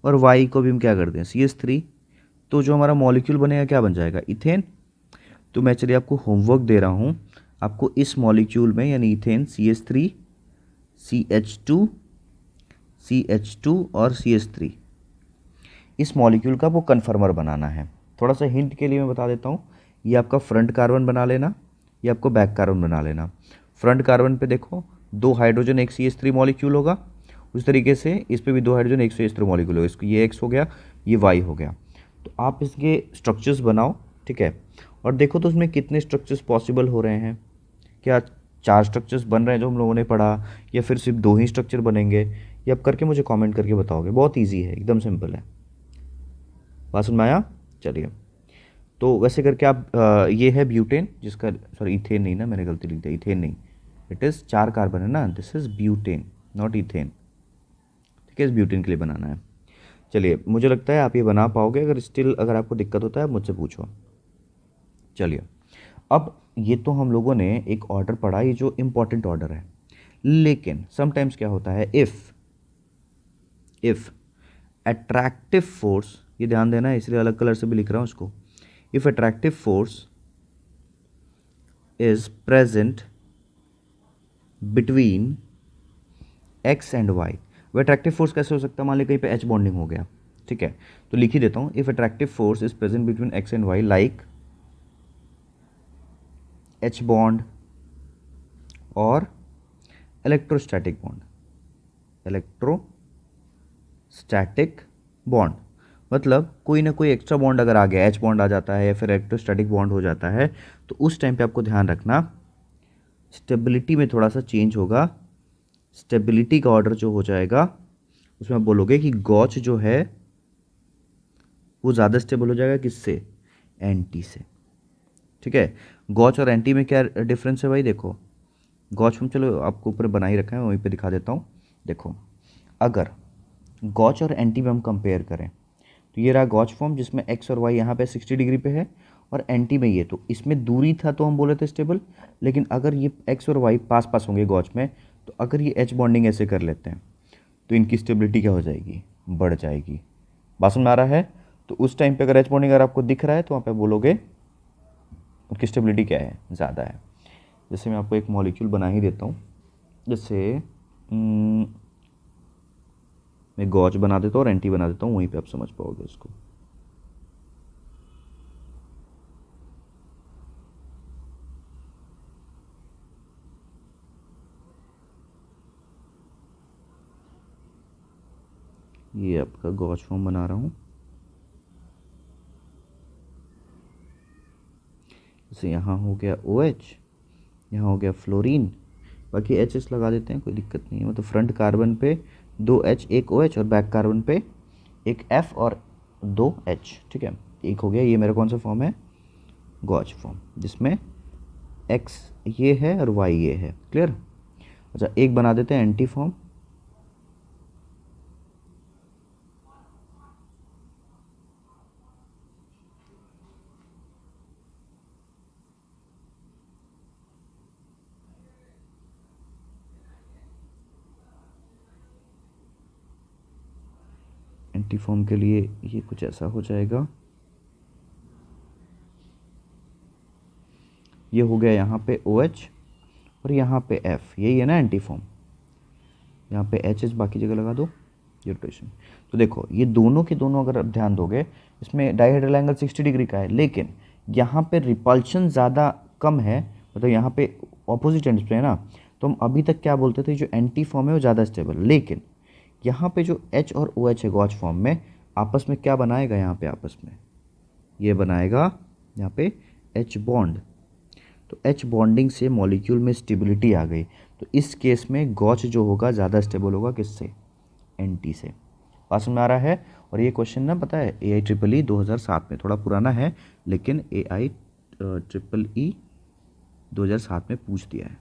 और y को भी हम क्या कर दें? CH3, तो जो हमारा मॉलिक्यूल बनेगा क्या बन जाएगा? इथेन। तो मैं चलिए आपको होमवर्क दे रहा हूँ, आपको इस मॉलिक्यूल में यानी इथेन CH3, CH2, CH2 और CH3 इस मॉलिक्यूल का वो कन्फर्मर बनाना है। थोड़ा सा हिंट के लिए मैं बता देता हूँ, ये आपका फ्रंट कार्बन बना लेना, ये आपको बैक कार्बन बना लेना। फ्रंट कार्बन पे देखो 2 हाइड्रोजन एक CH3 मॉलिक्यूल होगा, उस तरीके से इस पे भी 2 हाइड्रोजन एक CH3 मॉलिक्यूल होगा। इसको ये X हो गया, ये Y हो गया। तो आप इसके स्ट्रक्चर्स बनाओ, ठीक है, और देखो तो उसमें कितने स्ट्रक्चर्स पॉसिबल हो रहे हैं। क्या 4 स्ट्रक्चर्स बन रहे हैं जो हम लोगों ने पढ़ा, या फिर सिर्फ 2 ही स्ट्रक्चर बनेंगे? ये आप करके मुझे कमेंट करके बताओगे। बहुत ईजी है, एकदम सिंपल है। बात समझ में आया? चलिए, तो वैसे करके आप ये है ब्यूटेन, जिसका सॉरी इथेन नहीं ना, मैंने गलती लिख दिया, इथेन नहीं, इट इज़ 4 कार्बन है ना, this is butane not ethane. ठीक है, इस ब्यूटेन के लिए बनाना है। चलिए, मुझे लगता है आप ये बना पाओगे। अगर स्टिल अगर आपको दिक्कत होता है आप मुझसे पूछो। चलिए, अब ये तो हम लोगों ने एक ऑर्डर पढ़ा, ये जो इम्पोर्टेंट ऑर्डर है, लेकिन समटाइम्स क्या होता है, इफ़ अट्रैक्टिव फोर्स, ये ध्यान देना है इसलिए अलग कलर से भी लिख रहा हूँ उसको, if attractive force is present between X and Y. वो अट्रैक्टिव फोर्स कैसे हो सकता है? मान ली कहीं पे एच बॉन्डिंग हो गया, ठीक है, तो लिख ही देता हूँ, if attractive force is present between X and why like H bond और इलेक्ट्रोस्टैटिक बॉन्ड, इलेक्ट्रोस्टैटिक बॉन्ड मतलब कोई ना कोई एक्स्ट्रा बॉन्ड अगर आ गया, एच बॉन्ड आ जाता है या फिर इलेक्ट्रोस्टैटिक बॉन्ड हो जाता है, तो उस टाइम पे आपको ध्यान रखना स्टेबिलिटी में थोड़ा सा चेंज होगा। स्टेबिलिटी का ऑर्डर जो हो जाएगा उसमें आप बोलोगे कि गॉच जो है वो ज़्यादा स्टेबल हो जाएगा किससे? एंटी से। ठीक है, गॉच और एंटी में क्या डिफरेंस है भाई? देखो, गॉच हम चलो आपको ऊपर बना ही रखा है, वहीं पे दिखा देता हूँ। देखो, अगर गॉच और एंटी में हम कंपेयर करें तो ये रहा गॉच फॉर्म जिसमें एक्स और वाई यहाँ पे 60 डिग्री पे है, और एंटी में ये, तो इसमें दूरी था तो हम बोले थे स्टेबल। लेकिन अगर ये एक्स और वाई पास पास होंगे गॉच में, तो अगर ये एच बॉन्डिंग ऐसे कर लेते हैं तो इनकी स्टेबिलिटी क्या हो जाएगी? बढ़ जाएगी। बात समझ में आ रहा है? तो उस टाइम पे अगर एच बॉन्डिंग अगर आपको दिख रहा है तो वहाँ पे बोलोगे उनकी स्टेबिलिटी क्या है? ज़्यादा है। जैसे मैं आपको एक मॉलिक्यूल बना ही देता हूँ, जैसे मैं गॉच बना देता हूँ और एंटी बना देता हूँ, वहीं पे आप समझ पाओगे इसको। ये आपका गॉच फॉर्म बना रहा हूँ, जैसे यहाँ हो गया OH, यहाँ हो गया फ्लोरीन, बाकी एच लगा देते हैं, कोई दिक्कत नहीं है। मतलब फ्रंट कार्बन पे 2H 1 OH और बैक कार्बन पे 1 F और 2 H। ठीक है, एक हो गया। ये मेरा कौन सा फॉर्म है? गॉच फॉर्म, जिसमें X ये है और Y ये है। क्लियर? अच्छा, एक बना देते हैं एंटी फॉर्म। एंटी फॉर्म के लिए ये कुछ ऐसा हो जाएगा, ये हो गया यहाँ पे OH और यहाँ पे F, यही है ना एंटी फॉर्म। यहाँ पे HH बाकी जगह लगा दो, ये रोटेशन। तो देखो ये दोनों के दोनों अगर आप ध्यान दोगे, इसमें डाइहेड्रल एंगल 60 डिग्री का है, लेकिन यहाँ पे रिपल्शन ज़्यादा कम है, मतलब यहाँ पे ऑपोजिट एंड्स पे है ना। तो हम अभी तक क्या बोलते थे, जो एंटी फॉर्म है वो ज़्यादा स्टेबल, लेकिन यहाँ पे जो H और OH है गॉच फॉर्म में, आपस में क्या बनाएगा, यहाँ पे आपस में ये बनाएगा यहाँ पे H बॉन्ड। तो H बॉन्डिंग से मॉलिक्यूल में स्टेबिलिटी आ गई, तो इस केस में गॉच जो होगा ज़्यादा स्टेबल होगा किससे, एंटी से। पास में आ रहा है। और ये क्वेश्चन ना पता है AIEEE 2007 में, थोड़ा पुराना है लेकिन AIEEE 2007 में पूछ दिया है,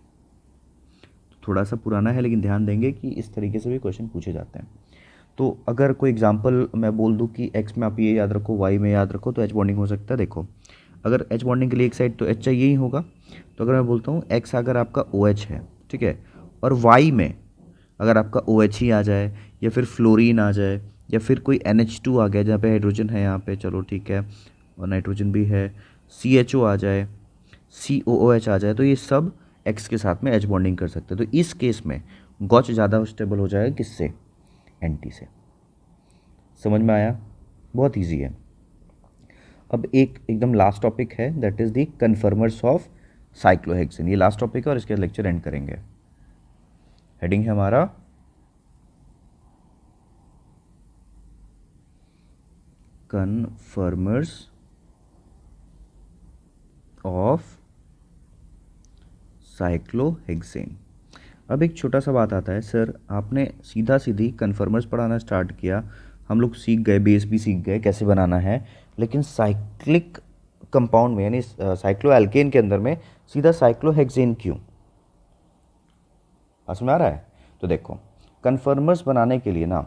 तो थोड़ा सा पुराना है लेकिन ध्यान देंगे कि इस तरीके से भी क्वेश्चन पूछे जाते हैं। तो अगर कोई एग्जांपल मैं बोल दूं कि X में आप ये याद रखो, Y में याद रखो, तो H बॉन्डिंग हो सकता है। देखो अगर H बॉन्डिंग के लिए एक साइड तो H चाहिए ही होगा, तो अगर मैं बोलता हूँ X अगर आपका OH है, ठीक है, और Y में अगर आपका OH ही आ जाए या फिर फ्लोरीन आ जाए या फिर कोई NH2 आ गया जहाँ पे हाइड्रोजन है यहाँ पे, चलो ठीक है, और नाइट्रोजन भी है, CHO आ जाए, COOH आ जाए, तो ये सब X के साथ में H बॉन्डिंग कर सकते हैं। तो इस केस में गॉच ज़्यादा स्टेबल हो जाएगा किससे, एंटी से। समझ में आया, बहुत इजी है। अब एक एकदम लास्ट टॉपिक है, that is the conformers of cyclohexane. ये लास्ट टॉपिक है और इसके लेक्चर एंड करेंगे। हेडिंग है हमारा कन्फर्मर्स ऑफ साइक्लोहेक्सेन। अब एक छोटा सा बात आता है, सर आपने सीधा सीधी कन्फर्मर्स पढ़ाना स्टार्ट किया, हम लोग सीख गए, बेस भी सीख गए कैसे बनाना है, लेकिन साइक्लिक कंपाउंड में यानी साइक्लो एल्केन के अंदर में सीधा साइक्लोहेक्सेन क्यों? समझ में आ रहा है? तो देखो कन्फर्मर्स बनाने के लिए ना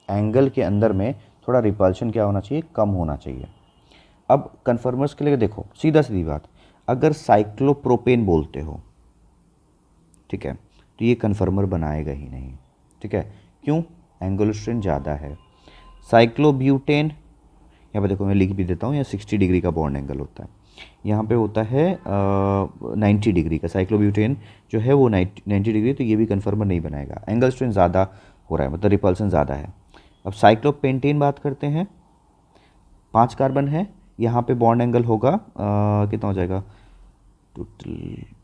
एंगल के अंदर में थोड़ा रिपल्शन क्या होना चाहिए, कम होना चाहिए। अब कन्फर्मर्स के लिए देखो सीधा सीधी बात, अगर साइक्लोप्रोपेन बोलते हो, ठीक है, तो ये कन्फर्मर बनाएगा ही नहीं, ठीक है, क्यों, एंगुलर स्ट्रेन ज़्यादा है। साइक्लोब्यूटेन, यहाँ पे देखो मैं लिख भी देता हूँ, यहाँ 60 डिग्री का बॉन्ड एंगल होता है, यहाँ पे होता है 90 डिग्री का। साइक्लोब्यूटेन जो है वो 90 डिग्री, तो ये भी कन्फर्मर नहीं बनाएगा, एंगल स्ट्रेन ज़्यादा हो रहा है, मतलब रिपल्सन ज़्यादा है। अब साइक्लोपेंटेन बात करते हैं, 5 कार्बन है, यहाँ पे बॉन्ड एंगल होगा कितना हो जाएगा, टोटल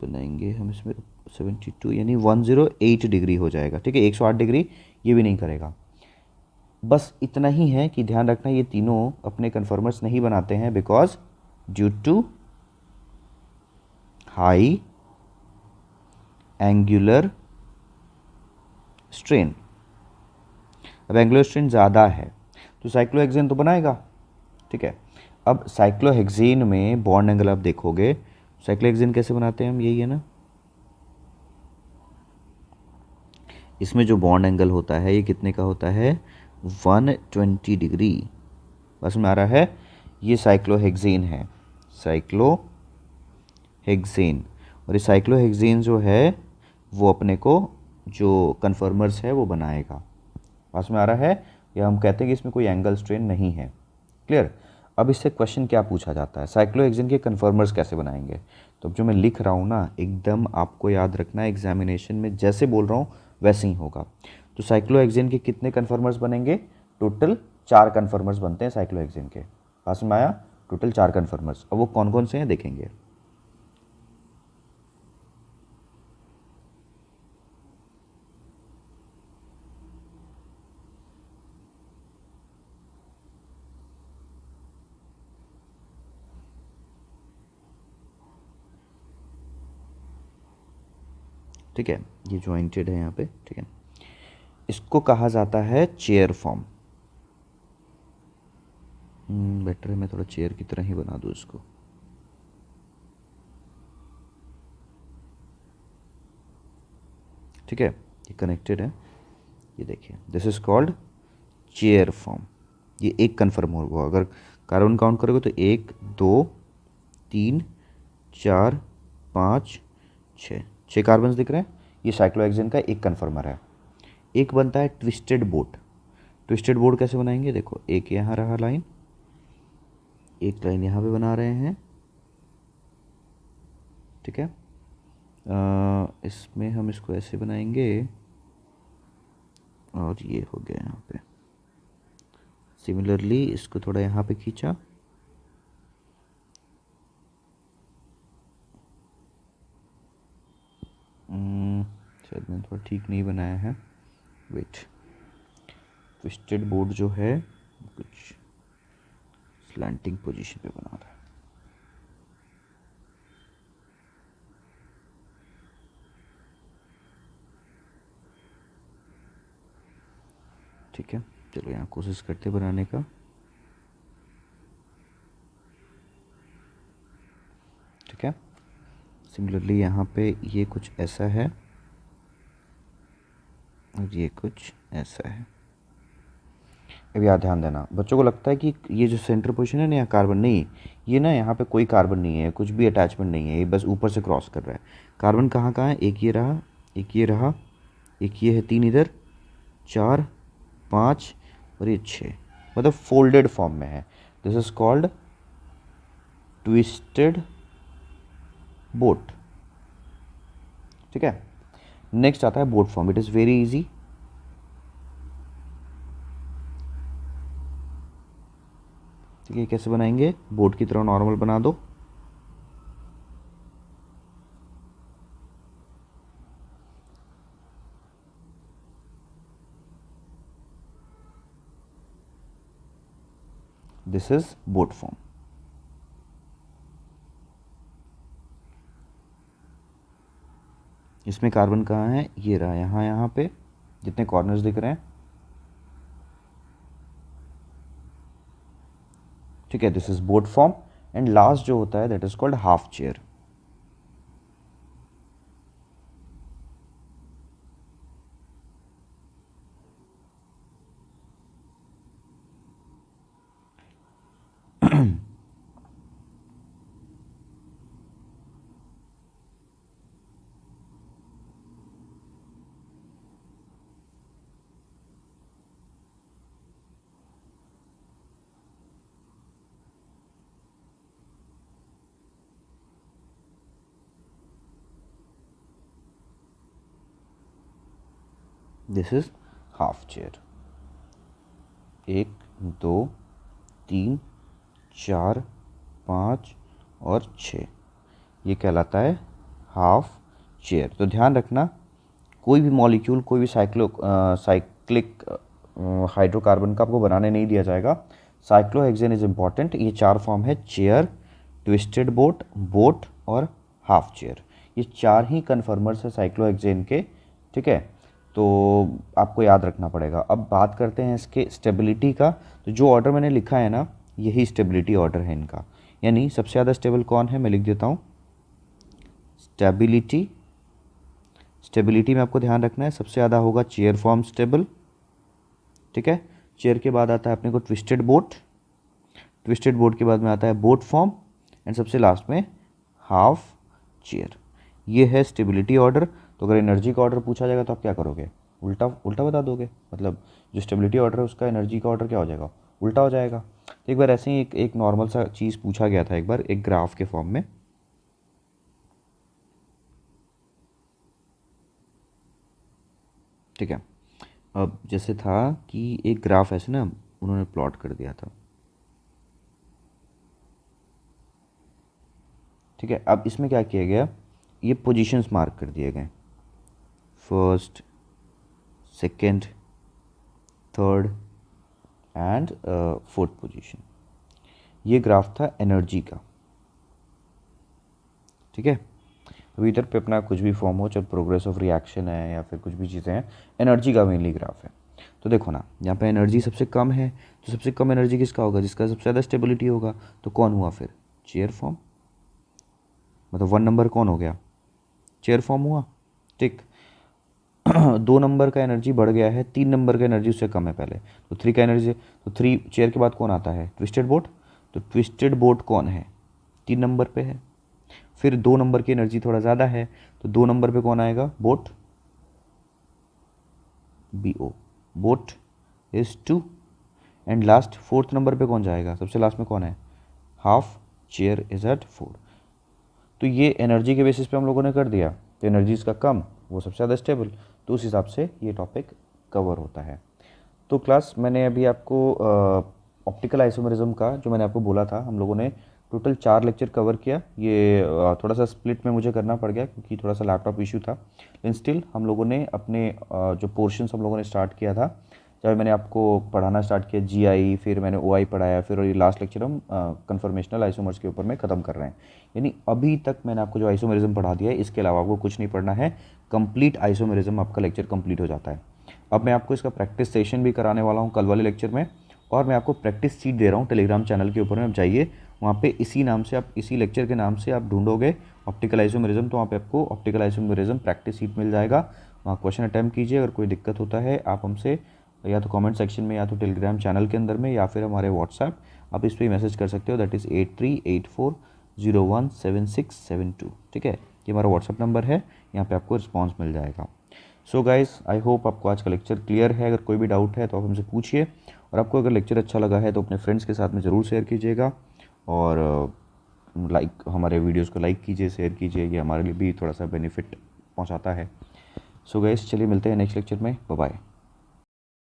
बनाएंगे हम इसमें 72 यानी 108 डिग्री हो जाएगा, ठीक है, 108 डिग्री ये भी नहीं करेगा। बस इतना ही है कि ध्यान रखना ये तीनों अपने कन्फर्मर्स नहीं बनाते हैं because due to high angular strain. अब एंगुलर स्ट्रेन ज़्यादा है तो साइक्लोहेक्सेन तो बनाएगा, ठीक है। अब साइक्लोहेक्सेन में बॉन्ड एंगल आप देखोगे, साइक्लोहेक्सेन कैसे बनाते हैं हम, यही है ना, इसमें जो बॉन्ड एंगल होता है ये कितने का होता है, 120 डिग्री। बस में आ रहा है, ये साइक्लोहेक्सेन है, साइक्लोहेक्सेन। और ये साइक्लोहेक्सेन जो है वो अपने को जो कन्फर्मर्स है वो बनाएगा। पास में आ रहा है, या हम कहते हैं कि इसमें कोई एंगल स्ट्रेन नहीं है। क्लियर। अब इससे क्वेश्चन क्या पूछा जाता है, साइक्लोहेक्सेन के कन्फर्मर्स कैसे बनाएंगे। तो अब जो मैं लिख रहा हूँ ना, एकदम आपको याद रखना है, एग्जामिनेशन में जैसे बोल रहा हूँ वैसे ही होगा। तो साइक्लोहेक्सेन के कितने कन्फर्मर्स बनेंगे, टोटल 4 कन्फर्मर्स बनते हैं साइक्लोहेक्सेन के। पास में आया, टोटल 4 कन्फर्मर्स। अब वो कौन कौन से हैं देखेंगे। ठीक है, ये ज्वाइंटेड है यहाँ पे, ठीक है। इसको कहा जाता है चेयर फॉर्म। बेटर है मैं थोड़ा चेयर की तरह ही बना दूँ इसको। ठीक है, ये कनेक्टेड है, ये देखिए, this is called chair form. ये एक कन्फर्म होगा, अगर कार्बन काउंट करोगे तो 1 2 3 4 5 6 कार्बन दिख रहे हैं। ये साइक्लोहेक्सेन का एक कन्फर्मर है। एक बनता है ट्विस्टेड बोट। ट्विस्टेड बोर्ड कैसे बनाएंगे, देखो एक यहाँ रहा लाइन, एक लाइन यहाँ पे बना रहे हैं, ठीक है। इसमें हम इसको ऐसे बनाएंगे और ये हो गया यहाँ पे। सिमिलरली इसको थोड़ा यहाँ पे खींचा, शायद मैंने थोड़ा ठीक नहीं बनाया है, वेट। ट्विस्टेड बोर्ड जो है कुछ स्लैंटिंग पोजीशन पे बना रहा है, ठीक है। चलो यहाँ कोशिश करते बनाने का, ठीक है। सिमिलरली यहाँ पे ये कुछ ऐसा है और ये कुछ ऐसा है। अब यार ध्यान देना, बच्चों को लगता है कि ये जो सेंटर पोजीशन है ना, यहाँ कार्बन नहीं, ये ना यहाँ पे कोई कार्बन नहीं है, कुछ भी अटैचमेंट नहीं है, ये बस ऊपर से क्रॉस कर रहा है। कार्बन कहाँ कहाँ है, एक ये रहा, एक ये रहा, एक ये है, 3 इधर, 4, 5 और ये 6, मतलब फोल्डेड फॉर्म में है। This is called twisted boat, ठीक है। नेक्स्ट आता है boat form, it is very easy. ठीक है, कैसे बनाएंगे, बोट की तरह नॉर्मल बना दो, दिस इज बोट फॉर्म। इसमें कार्बन कहाँ है, ये रहा, यहाँ यहाँ पे जितने कॉर्नर्स दिख रहे हैं, ठीक है। This is boat form. And last जो होता है that is called half chair. This is half chair. 1 2 3 4 5 और 6, ये कहलाता है हाफ चेयर। तो ध्यान रखना, कोई भी मॉलिक्यूल, कोई भी साइक्लिक हाइड्रोकार्बन का आपको बनाने नहीं दिया जाएगा। Cyclohexane is important. ये 4 फॉर्म है, चेयर, ट्विस्टेड बोट, बोट और हाफ चेयर। ये 4 ही कन्फर्मर्स है साइक्लोहेक्सेन के, ठीक है। तो आपको याद रखना पड़ेगा। अब बात करते हैं इसके स्टेबिलिटी का। तो जो ऑर्डर मैंने लिखा है ना, यही स्टेबिलिटी ऑर्डर है इनका। यानी सबसे ज़्यादा स्टेबल कौन है, मैं लिख देता हूँ स्टेबिलिटी। स्टेबिलिटी में आपको ध्यान रखना है, सबसे ज़्यादा होगा चेयर फॉर्म स्टेबल, ठीक है। चेयर के बाद आता है अपने को ट्विस्टेड बोट, ट्विस्टेड बोट के बाद में आता है बोट फॉर्म, एंड सबसे लास्ट में हाफ चेयर। ये है स्टेबिलिटी ऑर्डर। तो अगर एनर्जी का ऑर्डर पूछा जाएगा तो आप क्या करोगे, उल्टा उल्टा बता दोगे। मतलब जो स्टेबिलिटी ऑर्डर है उसका एनर्जी का ऑर्डर क्या हो जाएगा, उल्टा हो जाएगा। तो एक बार ऐसे ही एक नॉर्मल सा चीज़ पूछा गया था एक बार, एक ग्राफ के फॉर्म में। ठीक है, अब जैसे था कि एक ग्राफ ऐसे ना उन्होंने प्लॉट कर दिया था, ठीक है। अब इसमें क्या किया गया, ये पोजीशंस मार्क कर दिए गए, first, second, third and fourth position. ये ग्राफ था एनर्जी का, ठीक है। अभी इधर पे अपना कुछ भी फॉर्म हो, चाहे प्रोग्रेस ऑफ रिएक्शन है या फिर कुछ भी चीज़ें हैं, एनर्जी का मेनली ग्राफ है। तो देखो ना, यहाँ पे एनर्जी सबसे कम है, तो सबसे कम एनर्जी किसका होगा, जिसका सबसे ज़्यादा स्टेबिलिटी होगा। तो कौन हुआ फिर, चेयर फॉर्म। मतलब 1 नंबर कौन हो गया, चेयर फॉर्म हुआ, ठीक। 2 नंबर का एनर्जी बढ़ गया है, 3 नंबर का एनर्जी उससे कम है पहले, तो 3 का एनर्जी, तो 3 चेयर के बाद कौन आता है, ट्विस्टेड बोट। तो ट्विस्टेड बोट कौन है, 3 नंबर पे है। फिर 2 नंबर की एनर्जी थोड़ा ज़्यादा है, तो 2 नंबर पे कौन आएगा, boat, BO, boat is 2 and last fourth number पे कौन जाएगा, सबसे लास्ट में कौन है, हाफ चेयर इज़ एट 4। तो ये एनर्जी के बेसिस पे हम लोगों ने कर दिया, तो एनर्जी इसका कम, वो सबसे ज़्यादा स्टेबल, तो उस हिसाब से ये टॉपिक कवर होता है। तो क्लास मैंने अभी आपको ऑप्टिकल आइसोमेरिज्म का जो मैंने आपको बोला था, हम लोगों ने टोटल 4 लेक्चर कवर किया। ये थोड़ा सा स्प्लिट में मुझे करना पड़ गया क्योंकि थोड़ा सा लैपटॉप इशू था, लेकिन स्टिल हम लोगों ने अपने जो पोर्शंस हम लोगों ने स्टार्ट किया था, जब मैंने आपको पढ़ाना स्टार्ट किया जीआई, फिर मैंने ओआई पढ़ाया, फिर ये लास्ट लेक्चर हम कन्फर्मेशनल आइसोमर्स के ऊपर में ख़त्म कर रहे हैं। यानी अभी तक मैंने आपको जो आइसोमेरिज्म पढ़ा दिया है, इसके अलावा आपको कुछ नहीं पढ़ना है, कंप्लीट आइसोमेरिज्म आपका लेक्चर कंप्लीट हो जाता है। अब मैं आपको इसका प्रैक्टिस सेशन भी कराने वाला हूँ कल वाले लेक्चर में, और मैं आपको प्रैक्टिस सीट दे रहा हूँ टेलीग्राम चैनल के ऊपर में, आप जाइए वहाँ पे इसी नाम से, आप इसी लेक्चर के नाम से आप ढूंढोगे ऑप्टिकल आइसोमेरिज्म, तो वहाँ पे आपको ऑप्टिकल आइसोमेरिज्म प्रैक्टिस सीट मिल जाएगा। वहाँ क्वेश्चन अटैम्प्ट कीजिए, अगर कोई दिक्कत होता है आप हमसे या तो कमेंट सेक्शन में, या तो टेलीग्राम चैनल के अंदर में, या फिर हमारे व्हाट्सएप, आप इस पर मैसेज कर सकते हो, दैट इज़ 8384017672। ठीक है, ये हमारा व्हाट्सएप नंबर है, यहाँ पे आपको रिस्पांस मिल जाएगा। सो गाइस, आई होप आपको आज का लेक्चर क्लियर है। अगर कोई भी डाउट है तो आप हमसे पूछिए, और आपको अगर लेक्चर अच्छा लगा है तो अपने फ्रेंड्स के साथ में ज़रूर शेयर कीजिएगा, और हमारे वीडियोज़ को लाइक कीजिए, शेयर कीजिए, ये हमारे लिए भी थोड़ा सा बेनिफिट पहुँचाता है। सो गाइस, चलिए मिलते हैं नेक्स्ट लेक्चर में, बाय बाय।